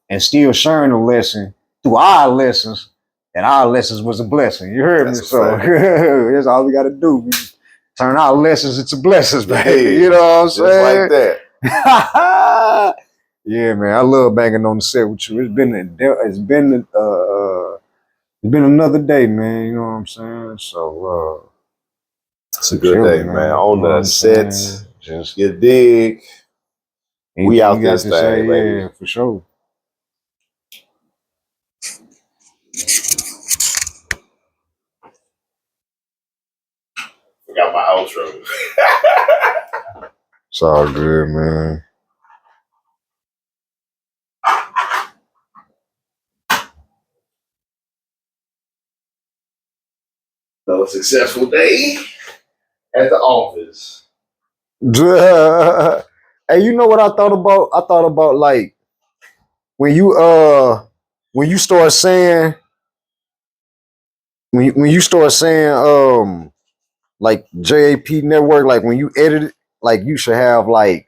and still sharing a lesson through our lessons, and our lessons was a blessing. You heard me? So that's all we got to do. We turn our lessons into blessings, baby. You know what I'm saying? Just like that. Yeah, man, I love banging on the set with you. It's been another day, man. You know what I'm saying? So It's a good Chilling, day, man. On You know what the I'm set, saying? just you dig. We Anything out you got this to thing, say? baby. Yeah, for sure. Forgot my outro. It's all good, man. Another successful day at the office. Hey, you know what I thought about? I thought about like when you start saying when you start saying like JAP network, like when you edit it, like you should have like